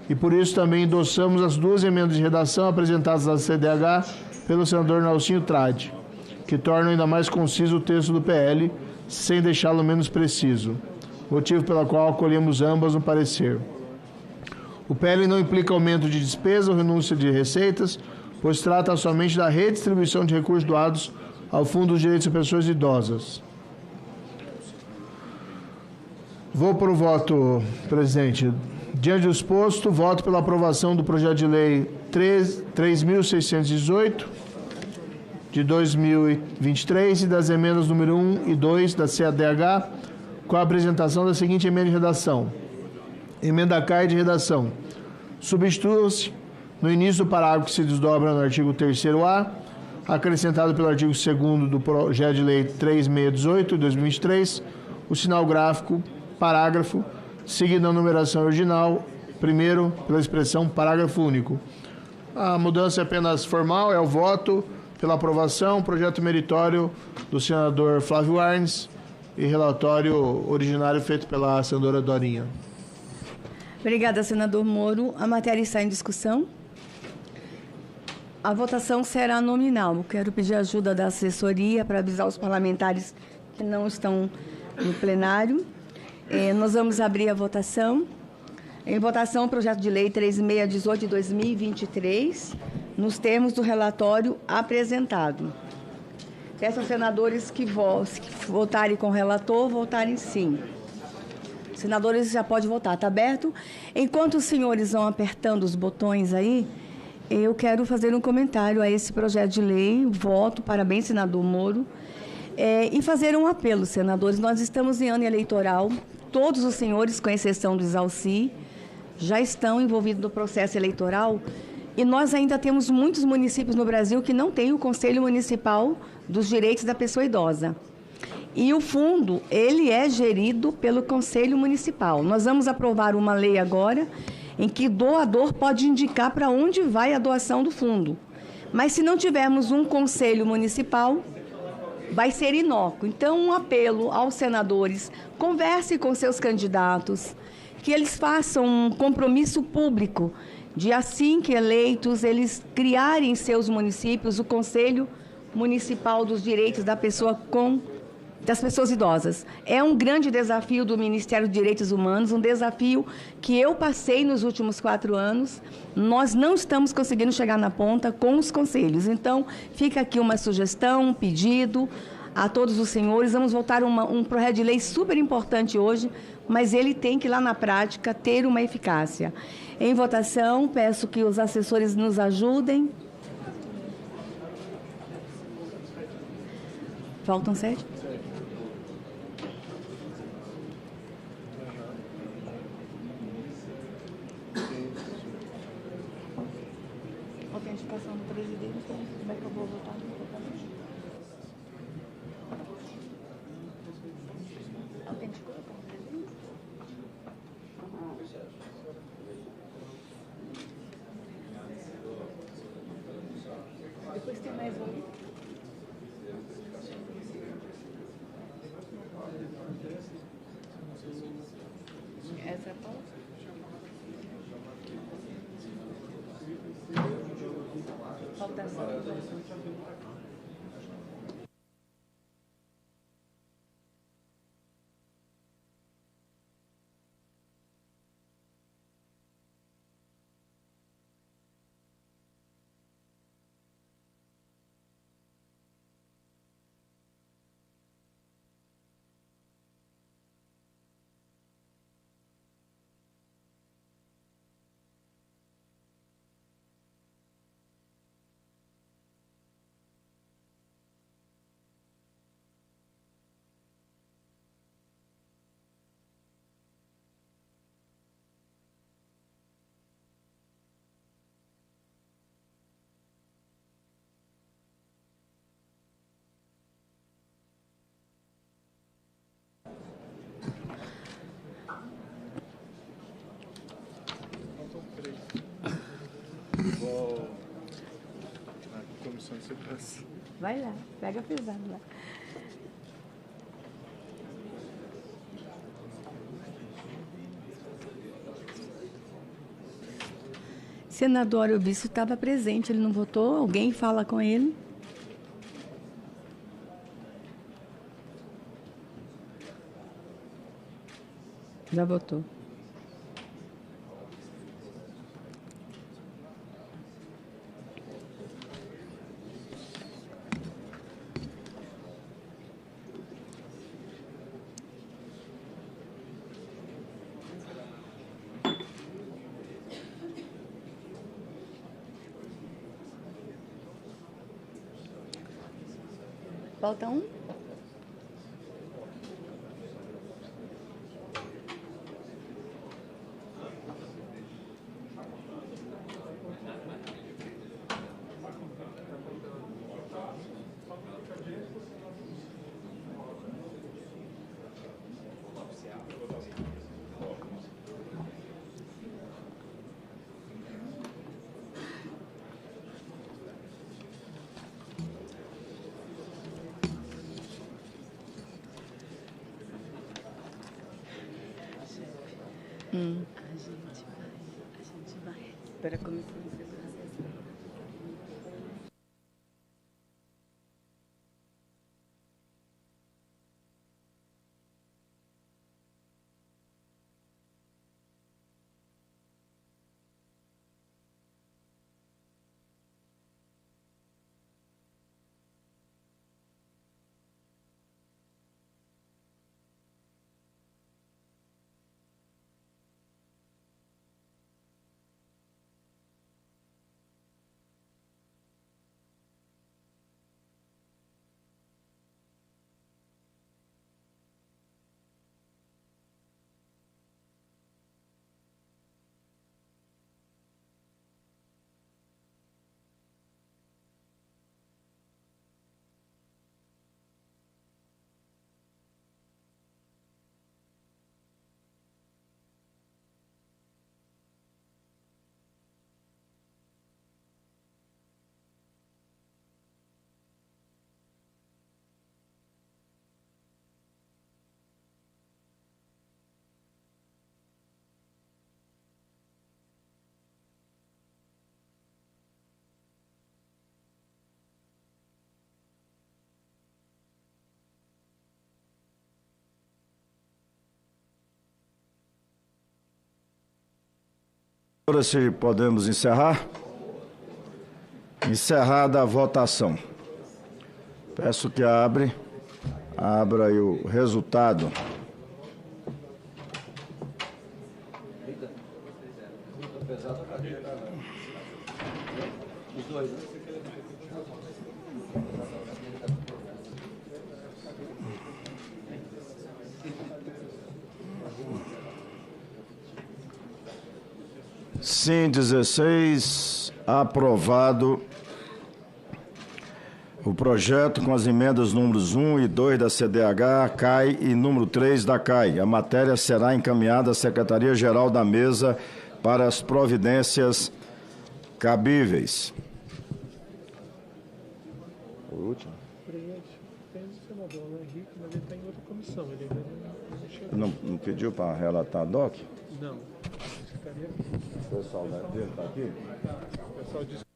E por isso também endossamos as duas emendas de redação apresentadas à CDH pelo senador Nelsinho Trade, que tornam ainda mais conciso o texto do PL, sem deixá-lo menos preciso, motivo pelo qual acolhemos ambas no parecer. O PL não implica aumento de despesa ou renúncia de receitas, pois trata somente da redistribuição de recursos doados ao Fundo dos Direitos de Pessoas Idosas. Vou para o voto, presidente. Diante do exposto, voto pela aprovação do projeto de lei 3.618, de 2023, e das emendas número 1 e 2 da CADH, com a apresentação da seguinte emenda de redação. Emenda CAI de redação. Substitua-se, no início do parágrafo que se desdobra no artigo 3º-A, acrescentado pelo artigo 2º do projeto de lei 3.618, de 2023, o sinal gráfico, parágrafo, seguido a numeração original, primeiro pela expressão parágrafo único. A mudança é apenas formal, é o voto pela aprovação, projeto meritório do senador Flávio Arnes e relatório originário feito pela senadora Dorinha. Obrigada, senador Moro. A matéria está em discussão. A votação será nominal. Quero pedir a ajuda da assessoria para avisar os parlamentares que não estão no plenário. Nós vamos abrir a votação. Em votação, o projeto de lei 3618 de 2023, nos termos do relatório apresentado. Peço aos senadores que votarem com o relator, votarem sim. Senadores, já pode votar, está aberto? Enquanto os senhores vão apertando os botões aí, eu quero fazer um comentário a esse projeto de lei, voto, parabéns, senador Moro, e fazer um apelo, senadores. Nós estamos em ano eleitoral, todos os senhores, com exceção do Exalci, já estão envolvidos no processo eleitoral, e nós ainda temos muitos municípios no Brasil que não têm o Conselho Municipal dos Direitos da Pessoa Idosa. E o fundo, ele é gerido pelo Conselho Municipal. Nós vamos aprovar uma lei agora em que o doador pode indicar para onde vai a doação do fundo. Mas se não tivermos um Conselho Municipal, vai ser inócuo. Então, um apelo aos senadores, converse com seus candidatos, que eles façam um compromisso público de, assim que eleitos, eles criarem em seus municípios o Conselho Municipal dos Direitos das Pessoas Idosas. É um grande desafio do Ministério dos Direitos Humanos, um desafio que eu passei nos últimos 4 anos. Nós não estamos conseguindo chegar na ponta com os conselhos. Então, fica aqui uma sugestão, um pedido a todos os senhores. Vamos votar um projeto de lei super importante hoje, mas ele tem que, lá na prática, ter uma eficácia. Em votação, peço que os assessores nos ajudem. Faltam 7? Autenticação do presidente, como é que eu vou votar? Autenticou como presidente? Depois tem mais um. Essa é a pausa? Falta Vai lá, pega pesado lá. Senador Elvício estava presente, ele não votou? Alguém fala com ele? Já votou. Falta um? A gente vai. Espera como Agora, se podemos encerrar. Encerrada a votação. Peço que abre Abra aí o resultado. Sim, 16, aprovado o projeto com as emendas números 1 e 2 da CDH, CAI e número 3 da CAI. A matéria será encaminhada à Secretaria-Geral da Mesa para as providências cabíveis. O último. Tem o senador Henrique, mas ele está em outra comissão. Ele ainda não chegou. Não pediu para relatar, Doc? Não. Ficaria aqui. O pessoal dele está aqui? O pessoal disse.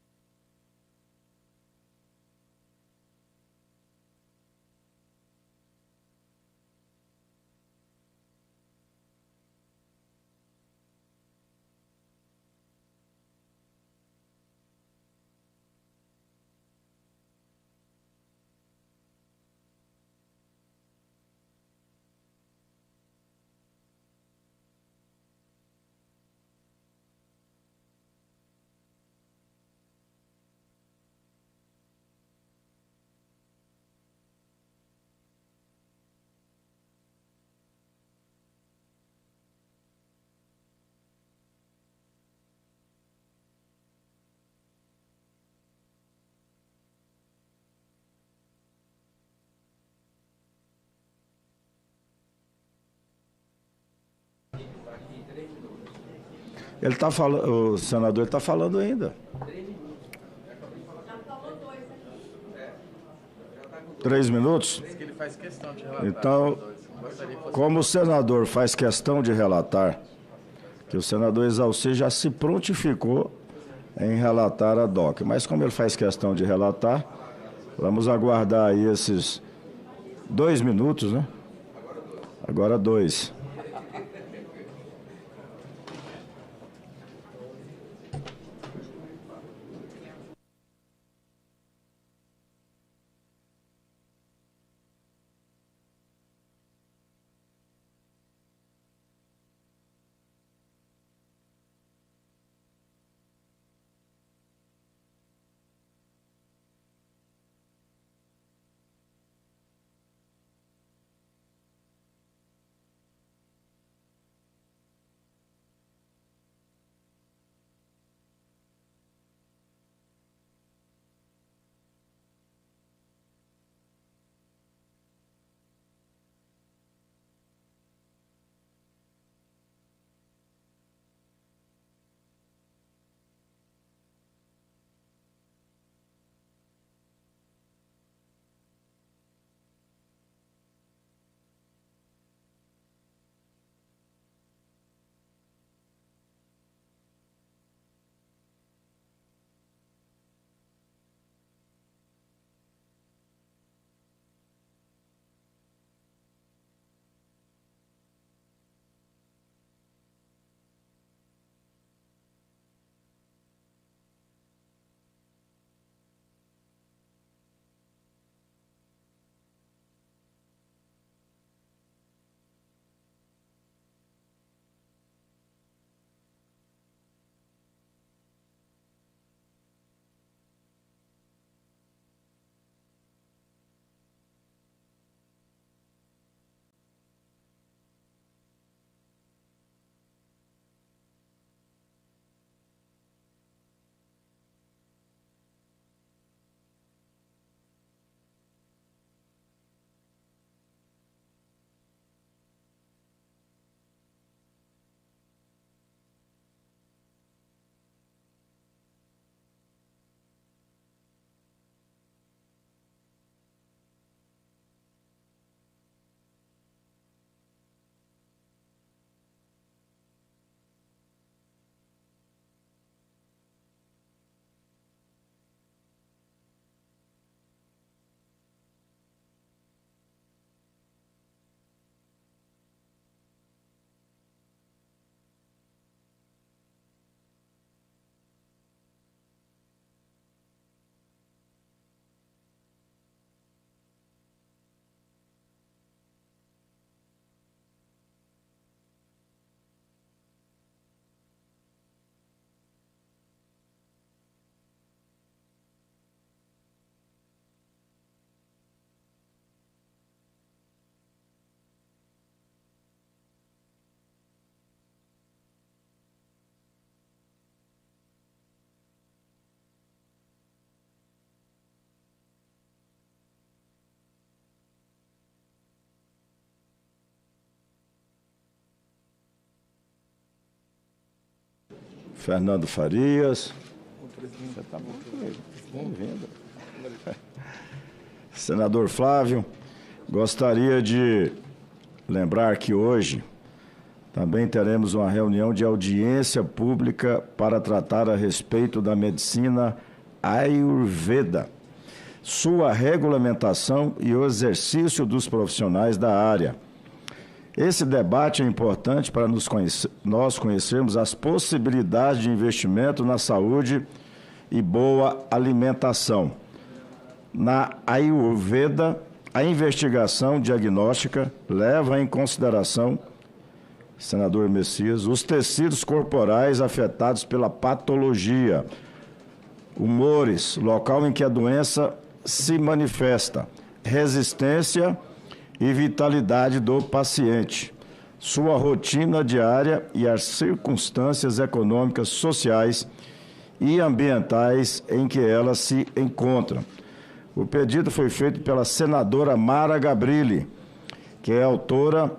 Ele está falando, o senador está falando ainda. 3 minutos? Então, como o senador faz questão de relatar, que o senador Exaucir já se prontificou em relatar a DOC, mas como ele faz questão de relatar, vamos aguardar aí esses 2 minutos, né? Agora 2. Fernando Farias. Você está muito bem-vindo. Senador Flávio, gostaria de lembrar que hoje também teremos uma reunião de audiência pública para tratar a respeito da medicina Ayurveda, sua regulamentação e o exercício dos profissionais da área. Esse debate é importante para nós conhecermos as possibilidades de investimento na saúde e boa alimentação. Na Ayurveda, a investigação diagnóstica leva em consideração, senador Messias, os tecidos corporais afetados pela patologia, humores, local em que a doença se manifesta, resistência e vitalidade do paciente, sua rotina diária e as circunstâncias econômicas, sociais e ambientais em que elas se encontram. O pedido foi feito pela senadora Mara Gabrilli, que é autora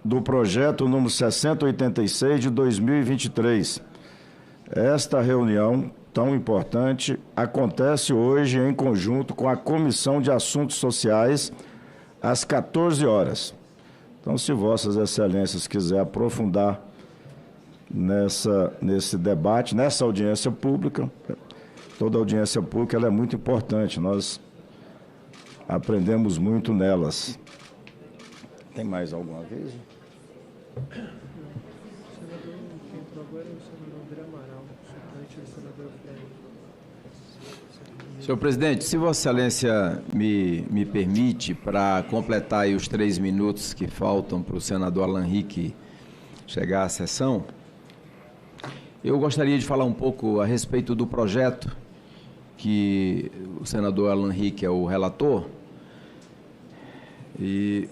do projeto número 6086 de 2023. Esta reunião tão importante acontece hoje em conjunto com a Comissão de Assuntos Sociais, às 14 horas. Então, se Vossas Excelências quiserem aprofundar nesse debate, nessa audiência pública, toda audiência pública ela é muito importante, nós aprendemos muito nelas. Tem mais alguma vez? O senador que entrou agora é o senador André Amaral, suplente do senador Flávio. Senhor presidente, se Vossa Excelência me permite, para completar aí os 3 minutos que faltam para o senador Alan Rick chegar à sessão, eu gostaria de falar um pouco a respeito do projeto que o senador Alan Rick é o relator e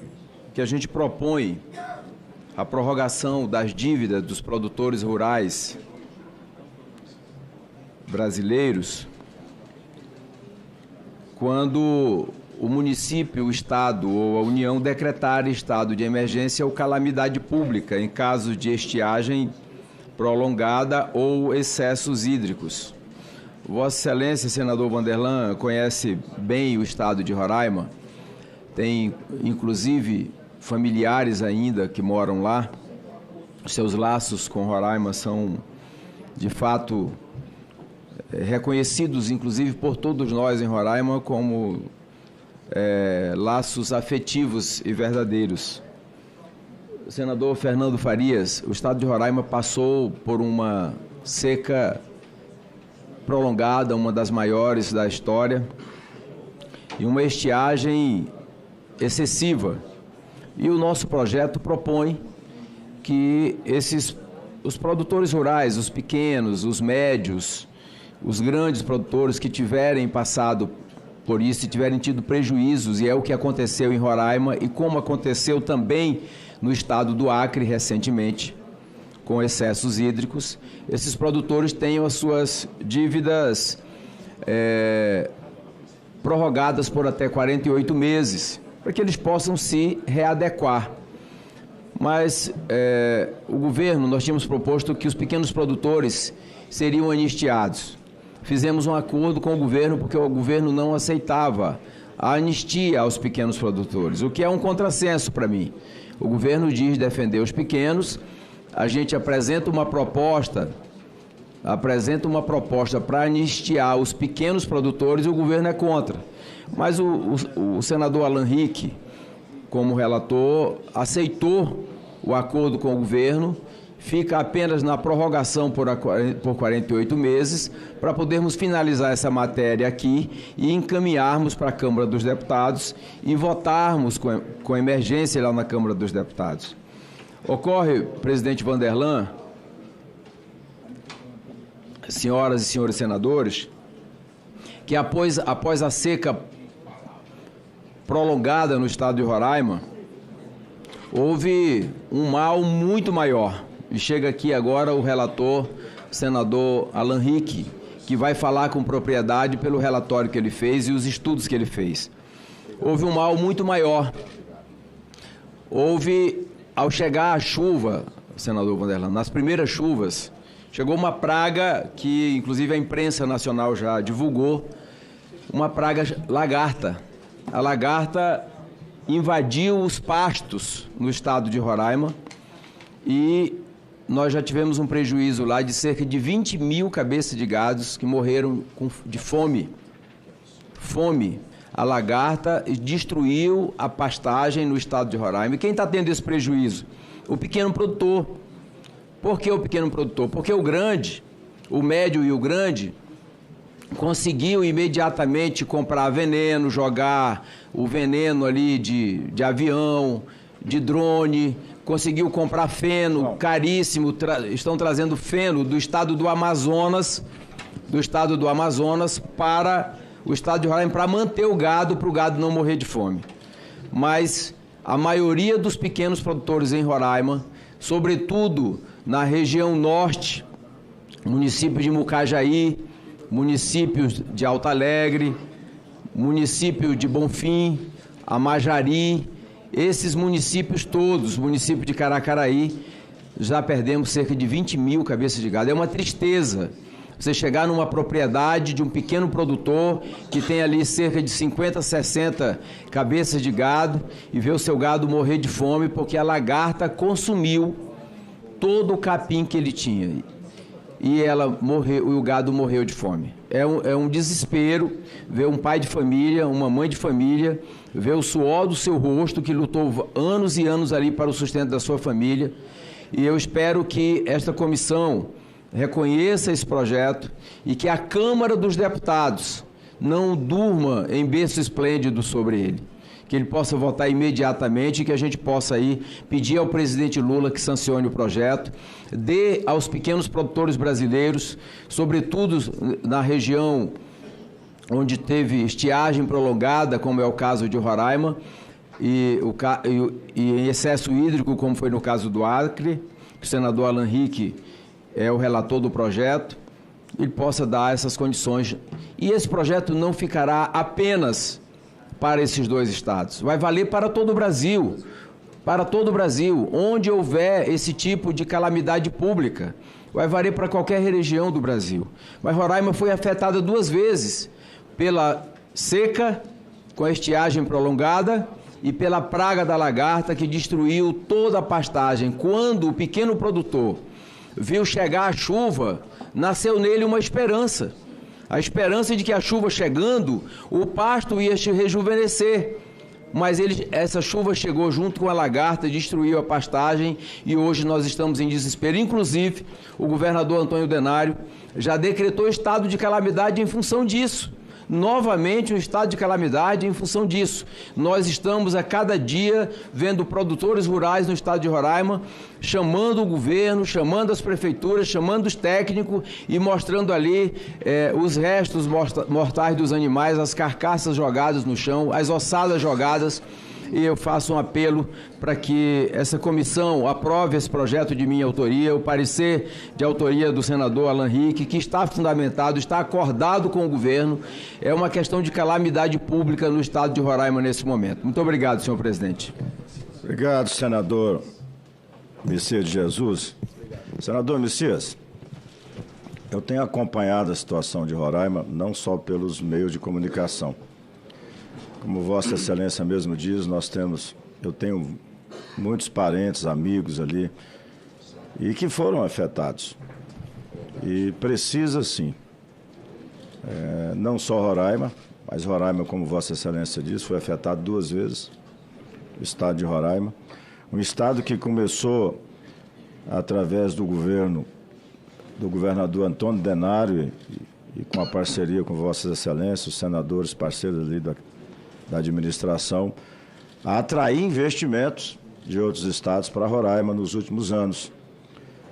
que a gente propõe a prorrogação das dívidas dos produtores rurais brasileiros quando o município, o Estado ou a União decretar estado de emergência ou calamidade pública em caso de estiagem prolongada ou excessos hídricos. Vossa Excelência, senador Vanderlan, conhece bem o estado de Roraima, tem inclusive familiares ainda que moram lá. Seus laços com Roraima são, de fato, reconhecidos, inclusive, por todos nós em Roraima como laços afetivos e verdadeiros. O senador Fernando Farias, o estado de Roraima passou por uma seca prolongada, uma das maiores da história, e uma estiagem excessiva. E o nosso projeto propõe que os produtores rurais, os pequenos, os médios, os grandes produtores que tiverem passado por isso e tiverem tido prejuízos, e é o que aconteceu em Roraima e como aconteceu também no estado do Acre recentemente, com excessos hídricos, esses produtores tenham as suas dívidas prorrogadas por até 48 meses, para que eles possam se readequar. Mas o governo, nós tínhamos proposto que os pequenos produtores seriam anistiados. Fizemos um acordo com o governo porque o governo não aceitava a anistia aos pequenos produtores, o que é um contrassenso para mim. O governo diz defender os pequenos, a gente apresenta uma proposta para anistiar os pequenos produtores e o governo é contra. Mas o senador Alan Rick, como relator, aceitou o acordo com o governo, fica apenas na prorrogação por 48 meses, para podermos finalizar essa matéria aqui e encaminharmos para a Câmara dos Deputados e votarmos com emergência lá na Câmara dos Deputados. Ocorre, presidente Vanderlan, senhoras e senhores senadores, que após a seca prolongada no estado de Roraima, houve um mal muito maior. E chega aqui agora o relator, senador Alan Rick, que vai falar com propriedade pelo relatório que ele fez e os estudos que ele fez. Houve um mal muito maior. Ao chegar a chuva, senador Vanderlan, nas primeiras chuvas, chegou uma praga que, inclusive, a imprensa nacional já divulgou, uma praga lagarta. A lagarta invadiu os pastos no estado de Roraima e nós já tivemos um prejuízo lá de cerca de 20 mil cabeças de gados que morreram de fome. A lagarta destruiu a pastagem no estado de Roraima. E quem está tendo esse prejuízo? O pequeno produtor. Por que o pequeno produtor? Porque o grande, o médio e o grande, conseguiu imediatamente comprar veneno, jogar o veneno ali de avião, de drone, conseguiu comprar feno caríssimo, estão trazendo feno do estado do Amazonas para o estado de Roraima para manter o gado, para o gado não morrer de fome. Mas a maioria dos pequenos produtores em Roraima, sobretudo na região norte, município de Mucajaí, municípios de Alto Alegre, município de Bonfim, Amajari, esses municípios todos, município de Caracaraí, já perdemos cerca de 20 mil cabeças de gado. É uma tristeza você chegar numa propriedade de um pequeno produtor que tem ali cerca de 50, 60 cabeças de gado e ver o seu gado morrer de fome porque a lagarta consumiu todo o capim que ele tinha. E ela morreu, o gado morreu de fome. É um desespero ver um pai de família, uma mãe de família, ver o suor do seu rosto, que lutou anos e anos ali para o sustento da sua família. E eu espero que esta comissão reconheça esse projeto e que a Câmara dos Deputados não durma em berço esplêndido sobre ele. Que ele possa votar imediatamente e que a gente possa aí pedir ao presidente Lula que sancione o projeto, dê aos pequenos produtores brasileiros, sobretudo na região onde teve estiagem prolongada, como é o caso de Roraima, e em excesso hídrico, como foi no caso do Acre, que o senador Alan Rick é o relator do projeto, ele possa dar essas condições. E esse projeto não ficará apenas para esses dois estados. Vai valer para todo o Brasil. Para todo o Brasil. Onde houver esse tipo de calamidade pública, vai valer para qualquer região do Brasil. Mas Roraima foi afetada 2 vezes. Pela seca, com a estiagem prolongada, e pela praga da lagarta, que destruiu toda a pastagem. Quando o pequeno produtor viu chegar a chuva, nasceu nele uma esperança. A esperança de que a chuva chegando, o pasto ia se rejuvenescer. Mas essa chuva chegou junto com a lagarta, destruiu a pastagem e hoje nós estamos em desespero. Inclusive, o governador Antônio Denário já decretou estado de calamidade em função disso. Novamente um estado de calamidade em função disso. Nós estamos a cada dia vendo produtores rurais no estado de Roraima chamando o governo, chamando as prefeituras, chamando os técnicos e mostrando ali os restos mortais dos animais, as carcaças jogadas no chão, as ossadas jogadas. E eu faço um apelo para que essa comissão aprove esse projeto de minha autoria, o parecer de autoria do senador Alan Rick, que está fundamentado, está acordado com o governo. É uma questão de calamidade pública no estado de Roraima nesse momento. Muito obrigado, senhor presidente. Obrigado, senador Messias de Jesus. Senador Messias, eu tenho acompanhado a situação de Roraima, não só pelos meios de comunicação. Como Vossa Excelência mesmo diz, eu tenho muitos parentes, amigos ali, e que foram afetados. E precisa, sim, não só Roraima, mas Roraima, como Vossa Excelência diz, foi afetado 2 vezes, o estado de Roraima. Um estado que começou através do governador Antônio Denário e com a parceria com Vossas Excelências, os senadores parceiros ali da administração, a atrair investimentos de outros estados para Roraima nos últimos anos.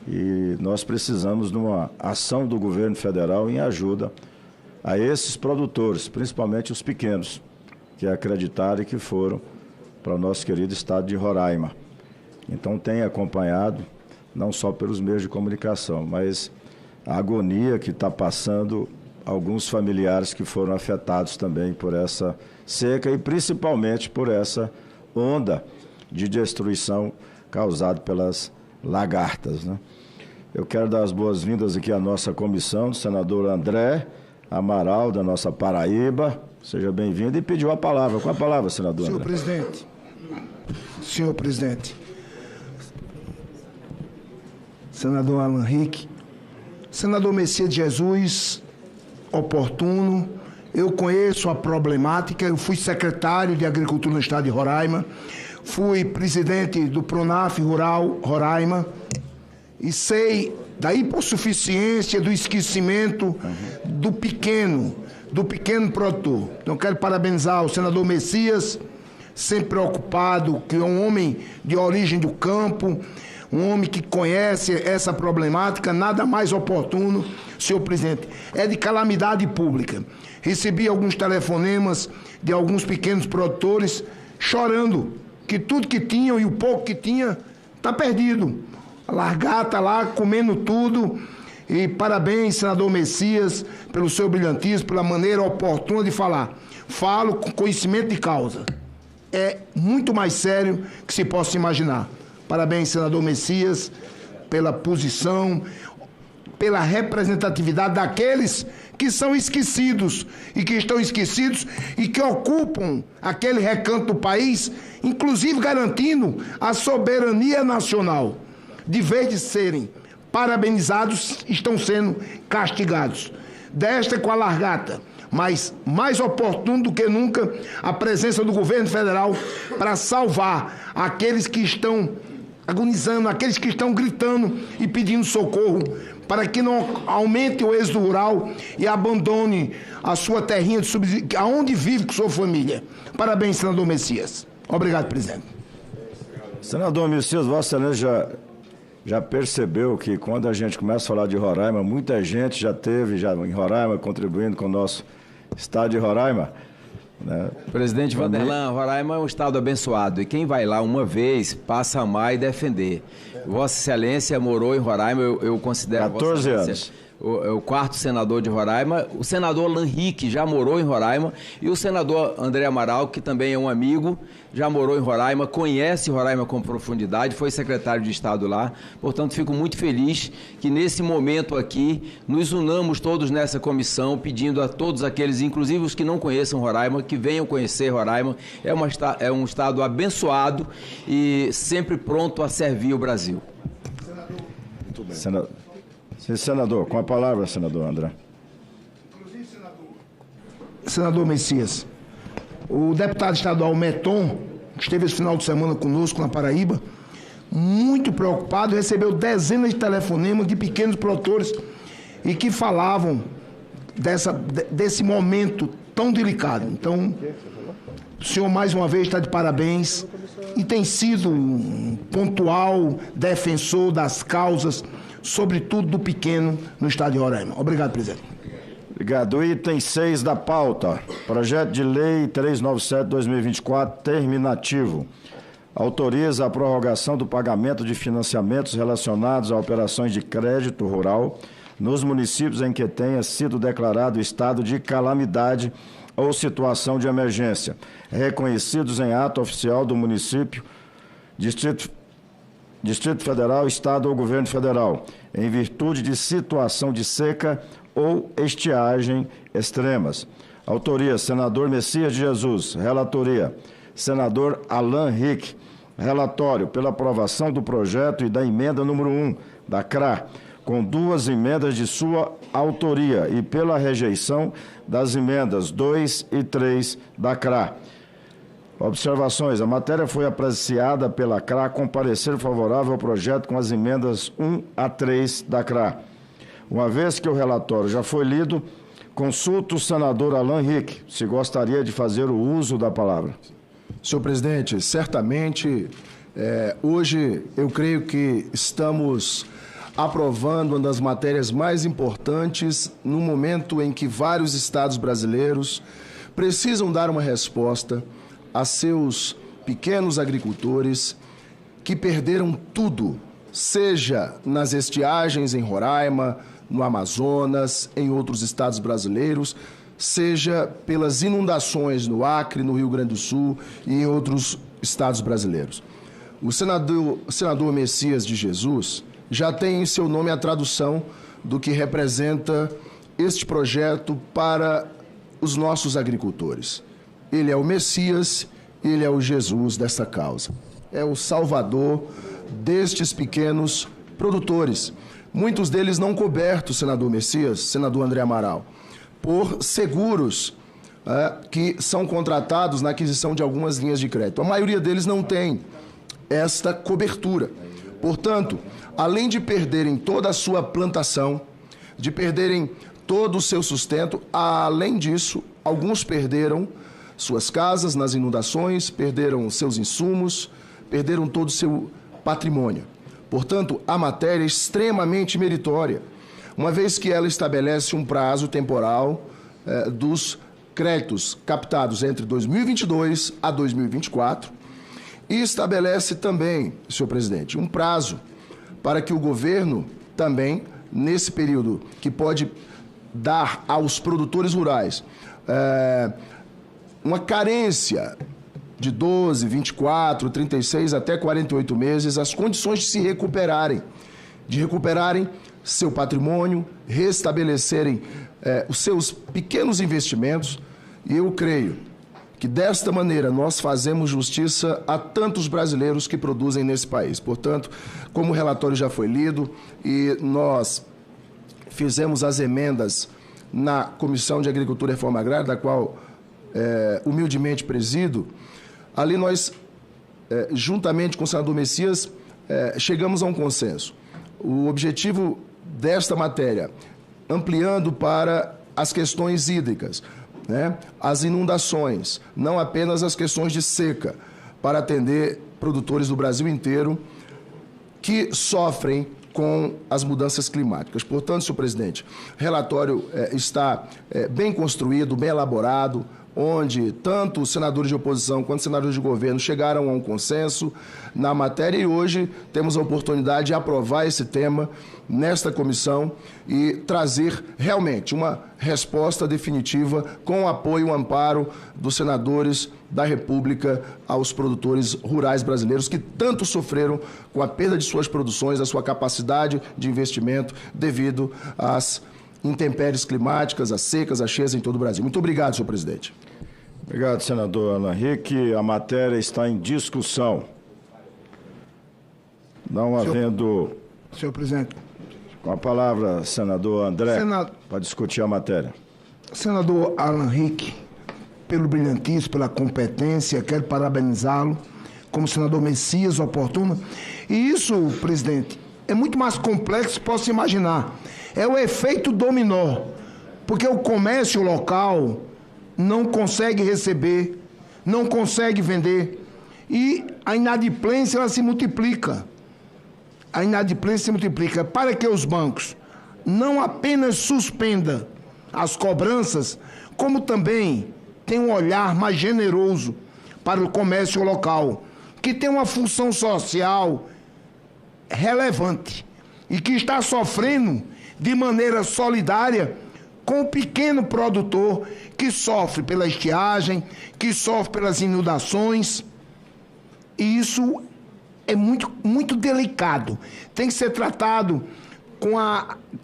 E nós precisamos de uma ação do governo federal em ajuda a esses produtores, principalmente os pequenos, que acreditaram e que foram para o nosso querido estado de Roraima. Então, tem acompanhado, não só pelos meios de comunicação, mas a agonia que está passando alguns familiares que foram afetados também por essa seca e principalmente por essa onda de destruição causada pelas lagartas, né? Eu quero dar as boas-vindas aqui à nossa comissão, do senador André Amaral, da nossa Paraíba. Seja bem-vindo e pediu a palavra. Com a palavra, senador André. Senhor presidente, senador Alan Rick, senador Messias de Jesus, oportuno, eu conheço a problemática, eu fui secretário de Agricultura no estado de Roraima, fui presidente do Pronaf Rural Roraima e sei da hipossuficiência, do esquecimento do pequeno produtor. Então quero parabenizar o senador Messias, sempre preocupado, que é um homem de origem do campo, um homem que conhece essa problemática, nada mais oportuno, senhor presidente, é de calamidade pública. Recebi alguns telefonemas de alguns pequenos produtores chorando que tudo que tinham e o pouco que tinha está perdido. A largata lá comendo tudo. E parabéns, senador Messias, pelo seu brilhantismo, pela maneira oportuna de falar. Falo com conhecimento de causa. É muito mais sério que se possa imaginar. Parabéns, senador Messias, pela posição, pela representatividade daqueles que são esquecidos e que estão esquecidos e que ocupam aquele recanto do país, inclusive garantindo a soberania nacional. De vez de serem parabenizados, estão sendo castigados. Desta com a largata, mas mais oportuno do que nunca a presença do governo federal para salvar aqueles que estão agonizando, aqueles que estão gritando e pedindo socorro, para que não aumente o êxodo rural e abandone a sua terrinha de subsídio, aonde vive com sua família. Parabéns, senador Messias. Obrigado, presidente. Senador Messias, Vossa Excelência já percebeu que quando a gente começa a falar de Roraima, muita gente já esteve em Roraima contribuindo com o nosso estado de Roraima. Né? Presidente Vanderlan, Roraima é um estado abençoado e quem vai lá uma vez passa a amar e defender. Vossa Excelência morou em Roraima, eu considero 14 anos. O quarto senador de Roraima, o senador Alan Rick já morou em Roraima e o senador André Amaral, que também é um amigo, já morou em Roraima, conhece Roraima com profundidade, foi secretário de Estado lá. Portanto, fico muito feliz que nesse momento aqui nos unamos todos nessa comissão, pedindo a todos aqueles, inclusive os que não conheçam Roraima, que venham conhecer Roraima. É um estado abençoado e sempre pronto a servir o Brasil. Muito bem. Senador, com a palavra, senador André. Senador Messias, o deputado estadual Meton, que esteve esse final de semana conosco na Paraíba, muito preocupado, recebeu dezenas de telefonemas de pequenos produtores e que falavam desse momento tão delicado. Então, o senhor mais uma vez está de parabéns e tem sido um pontual defensor das causas, sobretudo do pequeno no estado de Roraima. Obrigado, presidente. Obrigado. Item 6 da pauta. Projeto de Lei 397/2024, terminativo. Autoriza a prorrogação do pagamento de financiamentos relacionados a operações de crédito rural nos municípios em que tenha sido declarado estado de calamidade ou situação de emergência, reconhecidos em ato oficial do município, Distrito Federal, Estado ou Governo Federal, em virtude de situação de seca ou estiagem extremas. Autoria, senador Messias de Jesus. Relatoria, senador Alan Rick. Relatório pela aprovação do projeto e da emenda número 1 da CRA, com 2 emendas de sua autoria e pela rejeição das emendas 2 e 3 da CRA. Observações. A matéria foi apreciada pela CRA com parecer favorável ao projeto com as emendas 1 a 3 da CRA. Uma vez que o relatório já foi lido, consulto o senador Alan Rick, se gostaria de fazer o uso da palavra. Senhor presidente, certamente, hoje eu creio que estamos aprovando uma das matérias mais importantes no momento em que vários estados brasileiros precisam dar uma resposta a seus pequenos agricultores que perderam tudo, seja nas estiagens em Roraima, no Amazonas, em outros estados brasileiros, seja pelas inundações no Acre, no Rio Grande do Sul e em outros estados brasileiros. O senador Messias de Jesus já tem em seu nome a tradução do que representa este projeto para os nossos agricultores. Ele é o Messias, ele é o Jesus desta causa. É o Salvador destes pequenos produtores. Muitos deles não cobertos, senador Messias, senador André Amaral, por seguros que são contratados na aquisição de algumas linhas de crédito. A maioria deles não tem esta cobertura. Portanto, além de perderem toda a sua plantação, de perderem todo o seu sustento, além disso, alguns perderam suas casas nas inundações, perderam seus insumos, perderam todo o seu patrimônio. Portanto, a matéria é extremamente meritória, uma vez que ela estabelece um prazo temporal dos créditos captados entre 2022 a 2024 e estabelece também, senhor presidente, um prazo para que o governo também, nesse período que pode dar aos produtores rurais uma carência de 12, 24, 36 até 48 meses, as condições de se recuperarem, seu patrimônio, restabelecerem os seus pequenos investimentos. E eu creio que desta maneira nós fazemos justiça a tantos brasileiros que produzem nesse país. Portanto, como o relatório já foi lido e nós fizemos as emendas na Comissão de Agricultura e Reforma Agrária, da qual humildemente presido, ali nós, juntamente com o senador Messias, chegamos a um consenso. O objetivo desta matéria, ampliando para as questões hídricas, as inundações, não apenas as questões de seca, para atender produtores do Brasil inteiro que sofrem com as mudanças climáticas. Portanto, senhor presidente, o relatório está bem construído, bem elaborado, onde tanto os senadores de oposição quanto os senadores de governo chegaram a um consenso na matéria e hoje temos a oportunidade de aprovar esse tema nesta comissão e trazer realmente uma resposta definitiva com o apoio e o amparo dos senadores da República aos produtores rurais brasileiros que tanto sofreram com a perda de suas produções, da sua capacidade de investimento devido às intempéries climáticas, as secas, as cheias em todo o Brasil. Muito obrigado, senhor presidente. Obrigado, senador Alan Henrique. A matéria está em discussão. Não havendo... Senhor presidente. Com a palavra, senador André, para discutir a matéria. Senador Alan Henrique, pelo brilhantismo, pela competência, quero parabenizá-lo como senador Messias, oportuno. E isso, presidente, é muito mais complexo que posso imaginar. É o efeito dominó, porque o comércio local não consegue receber, não consegue vender, e a inadimplência ela se multiplica. A inadimplência se multiplica para que os bancos não apenas suspendam as cobranças, como também tenham um olhar mais generoso para o comércio local, que tem uma função social relevante e que está sofrendo de maneira solidária com o pequeno produtor que sofre pela estiagem, que sofre pelas inundações. E isso é muito, muito delicado. Tem que ser tratado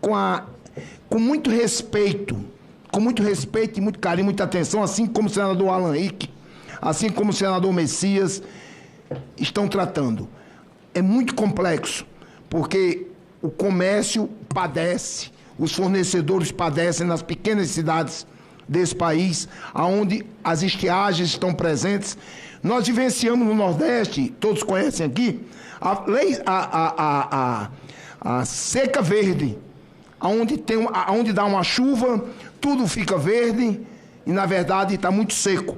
com muito respeito e muito carinho, muita atenção, assim como o senador Alan Henrique, assim como o senador Messias estão tratando. É muito complexo, porque o comércio padece, os fornecedores padecem nas pequenas cidades desse país, onde as estiagens estão presentes. Nós vivenciamos no Nordeste, todos conhecem aqui, a seca verde, onde dá uma chuva, tudo fica verde e, na verdade, está muito seco.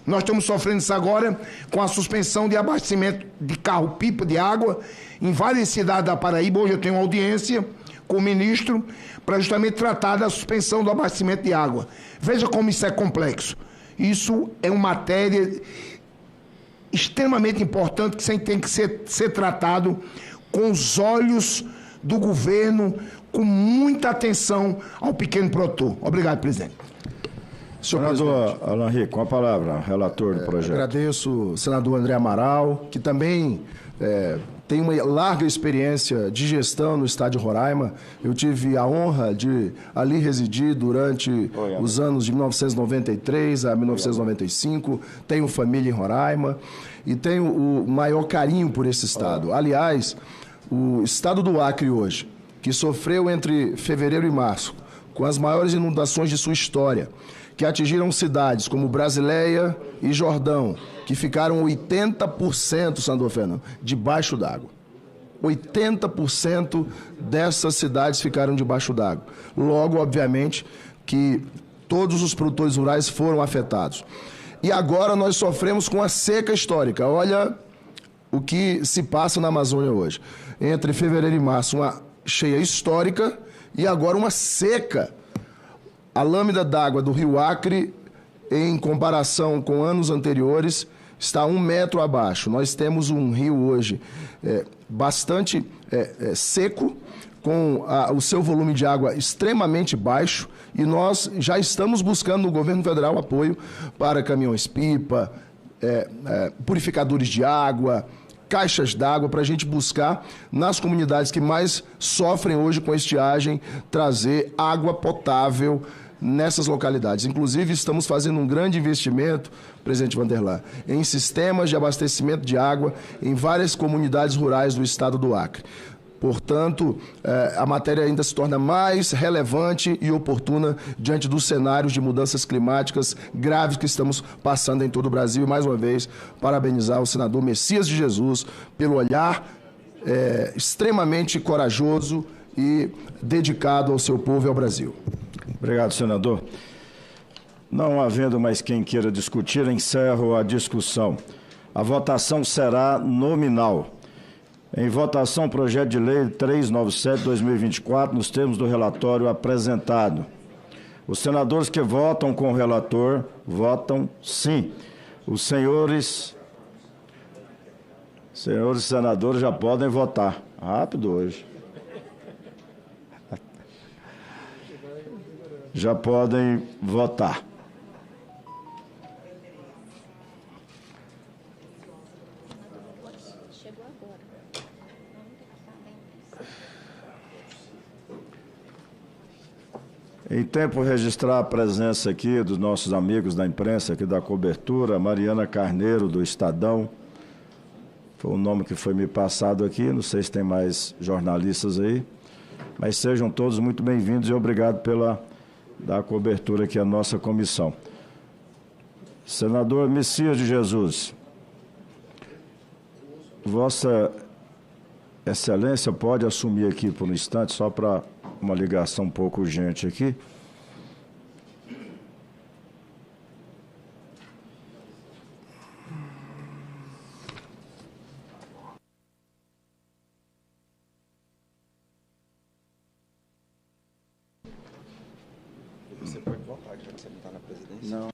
Nós estamos sofrendo isso agora com a suspensão de abastecimento de carro-pipa de água em várias cidades da Paraíba. Hoje eu tenho uma audiência com o ministro para justamente tratar da suspensão do abastecimento de água. Veja como isso é complexo. Isso é uma matéria extremamente importante que tem que ser tratado com os olhos do governo, com muita atenção ao pequeno produtor. Obrigado, presidente. Senador Alan Rick, com a palavra, relator do projeto. Agradeço o senador André Amaral, que também tem uma larga experiência de gestão no estado de Roraima. Eu tive a honra de ali residir durante os anos de 1993 a 1995. Tenho família em Roraima e tenho o maior carinho por esse estado. Aliás, o estado do Acre hoje, que sofreu entre fevereiro e março com as maiores inundações de sua história, que atingiram cidades como Brasileia e Jordão, que ficaram 80%, senador Fernando, debaixo d'água. 80% dessas cidades ficaram debaixo d'água. Logo, obviamente, que todos os produtores rurais foram afetados. E agora nós sofremos com a seca histórica. Olha o que se passa na Amazônia hoje. Entre fevereiro e março, uma cheia histórica e agora uma seca. A lâmina d'água do rio Acre, em comparação com anos anteriores, está 1 metro abaixo. Nós temos um rio hoje bastante seco, com o seu volume de água extremamente baixo, e nós já estamos buscando no governo federal apoio para caminhões-pipa, purificadores de água, caixas d'água, para a gente buscar nas comunidades que mais sofrem hoje com estiagem, trazer água potável nessas localidades. Inclusive, estamos fazendo um grande investimento, presidente Vanderlan, em sistemas de abastecimento de água em várias comunidades rurais do estado do Acre. Portanto, a matéria ainda se torna mais relevante e oportuna diante dos cenários de mudanças climáticas graves que estamos passando em todo o Brasil. E, mais uma vez, parabenizar o senador Messias de Jesus pelo olhar extremamente corajoso e dedicado ao seu povo e ao Brasil. Obrigado, senador. Não havendo mais quem queira discutir, encerro a discussão. A votação será nominal. Em votação, projeto de lei 397/2024, nos termos do relatório apresentado. Os senadores que votam com o relator, votam sim. Os senhores senadores já podem votar. Rápido hoje. Já podem votar. Em tempo, registrar a presença aqui dos nossos amigos da imprensa, aqui da cobertura, Mariana Carneiro, do Estadão. Foi o nome que foi me passado aqui, não sei se tem mais jornalistas aí, mas sejam todos muito bem-vindos e obrigado pela dar cobertura aqui à nossa comissão. Senador Messias de Jesus, Vossa Excelência pode assumir aqui por um instante, só para uma ligação um pouco urgente aqui. Você pode votar, já que você não está na presidência? Não.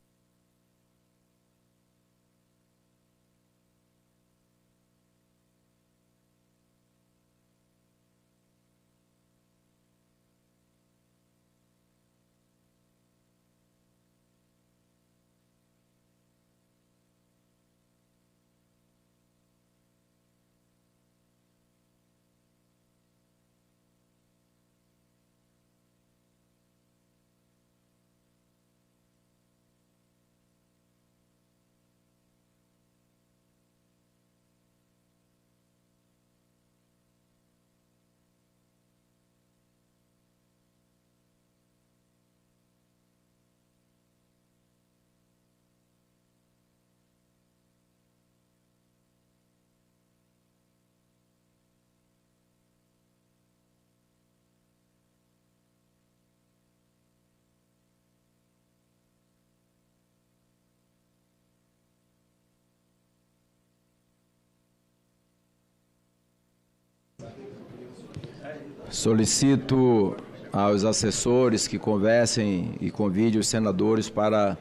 Solicito aos assessores que conversem e convidem os senadores para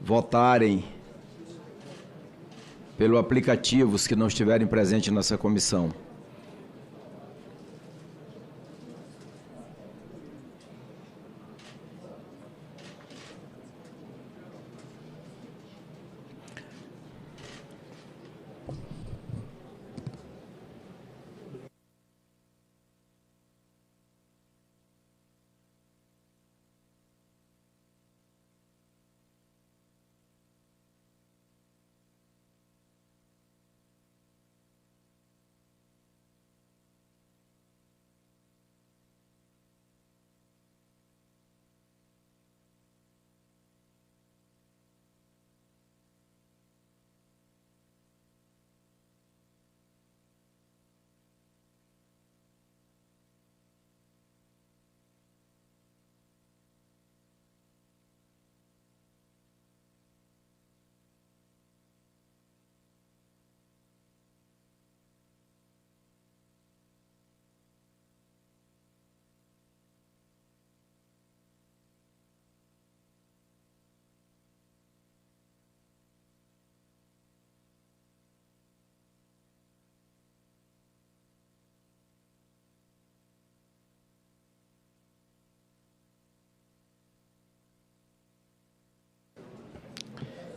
votarem pelo aplicativo, os que não estiverem presentes nessa comissão.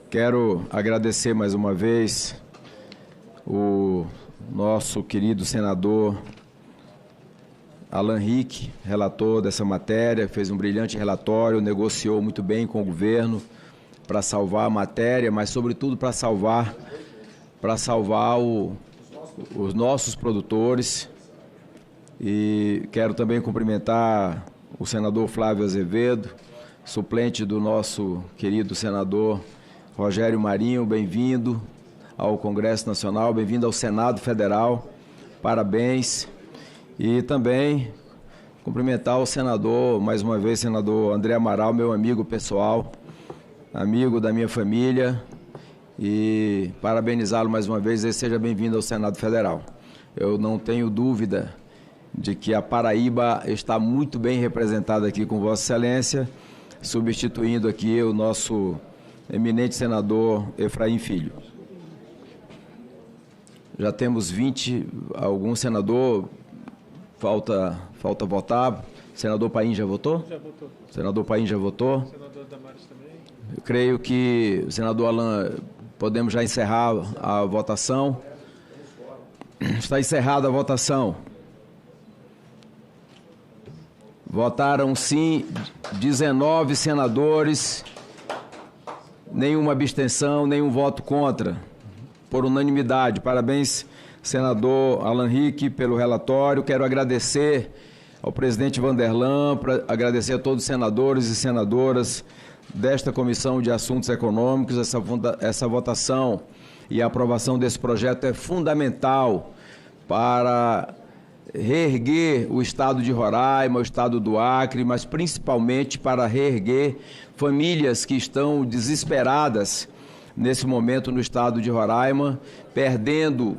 Quero agradecer mais uma vez o nosso querido senador Alan Rick, relator dessa matéria, fez um brilhante relatório, negociou muito bem com o governo para salvar a matéria, mas sobretudo para salvar os nossos produtores. E quero também cumprimentar o senador Flávio Azevedo, suplente do nosso querido senador Rogério Marinho. Bem-vindo ao Congresso Nacional, bem-vindo ao Senado Federal, parabéns. E também cumprimentar o senador, mais uma vez, senador André Amaral, meu amigo pessoal, amigo da minha família, e parabenizá-lo mais uma vez e seja bem-vindo ao Senado Federal. Eu não tenho dúvida de que a Paraíba está muito bem representada aqui com Vossa Excelência, substituindo aqui o nosso eminente senador Efraim Filho. Já temos algum senador, falta votar. Senador Paim já votou? Já votou. Senador Paim já votou? Senador Damares também. Eu creio que o senador Alan, podemos já encerrar a votação. Está encerrada a votação. Votaram sim 19 senadores, nenhuma abstenção, nenhum voto contra, por unanimidade. Parabéns, senador Alan Rick, pelo relatório. Quero agradecer ao presidente Vanderlan, agradecer a todos os senadores e senadoras desta Comissão de Assuntos Econômicos. Essa votação e a aprovação desse projeto é fundamental para reerguer o estado de Roraima, o estado do Acre, mas principalmente para reerguer famílias que estão desesperadas nesse momento no estado de Roraima,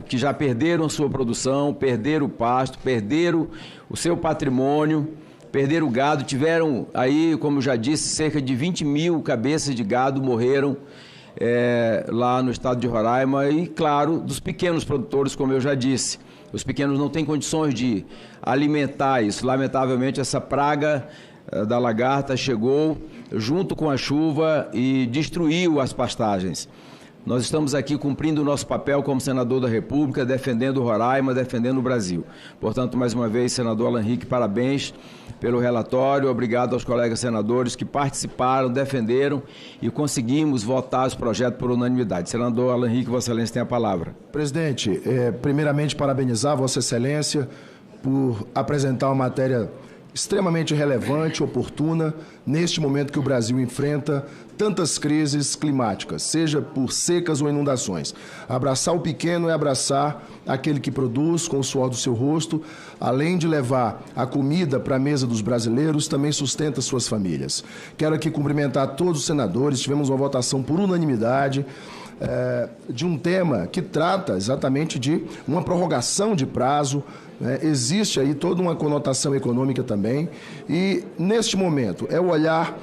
que já perderam sua produção, perderam o pasto, perderam o seu patrimônio, perderam o gado, tiveram aí, como eu já disse, cerca de 20 mil cabeças de gado morreram lá no estado de Roraima e, claro, dos pequenos produtores, como eu já disse. Os pequenos não têm condições de alimentar isso. Lamentavelmente, essa praga da lagarta chegou junto com a chuva e destruiu as pastagens. Nós estamos aqui cumprindo o nosso papel como senador da República, defendendo Roraima, defendendo o Brasil. Portanto, mais uma vez, senador Alan Rick, parabéns pelo relatório. Obrigado aos colegas senadores que participaram, defenderam e conseguimos votar os projetos por unanimidade. Senador Alan Rick, Vossa Excelência tem a palavra. Presidente, primeiramente parabenizar Vossa Excelência por apresentar uma matéria extremamente relevante, oportuna, neste momento que o Brasil enfrenta tantas crises climáticas, seja por secas ou inundações. Abraçar o pequeno é abraçar aquele que produz com o suor do seu rosto, além de levar a comida para a mesa dos brasileiros, também sustenta suas famílias. Quero aqui cumprimentar todos os senadores, tivemos uma votação por unanimidade, de um tema que trata exatamente de uma prorrogação de prazo. Existe aí toda uma conotação econômica também, e neste momento é o olhar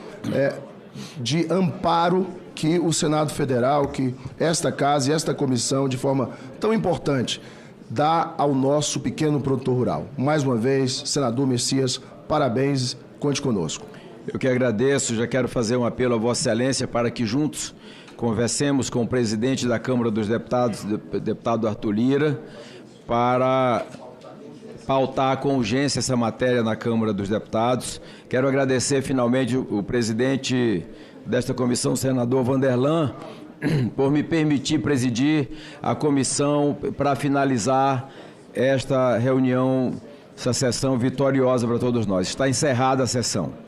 de amparo que o Senado Federal, que esta casa e esta comissão, de forma tão importante, dá ao nosso pequeno produtor rural. Mais uma vez, senador Messias, parabéns, conte conosco. Eu que agradeço, já quero fazer um apelo a Vossa Excelência para que juntos conversemos com o presidente da Câmara dos Deputados, deputado Arthur Lira, para pautar com urgência essa matéria na Câmara dos Deputados. Quero agradecer finalmente o presidente desta comissão, o senador Vanderlan, por me permitir presidir a comissão para finalizar esta reunião, essa sessão vitoriosa para todos nós. Está encerrada a sessão.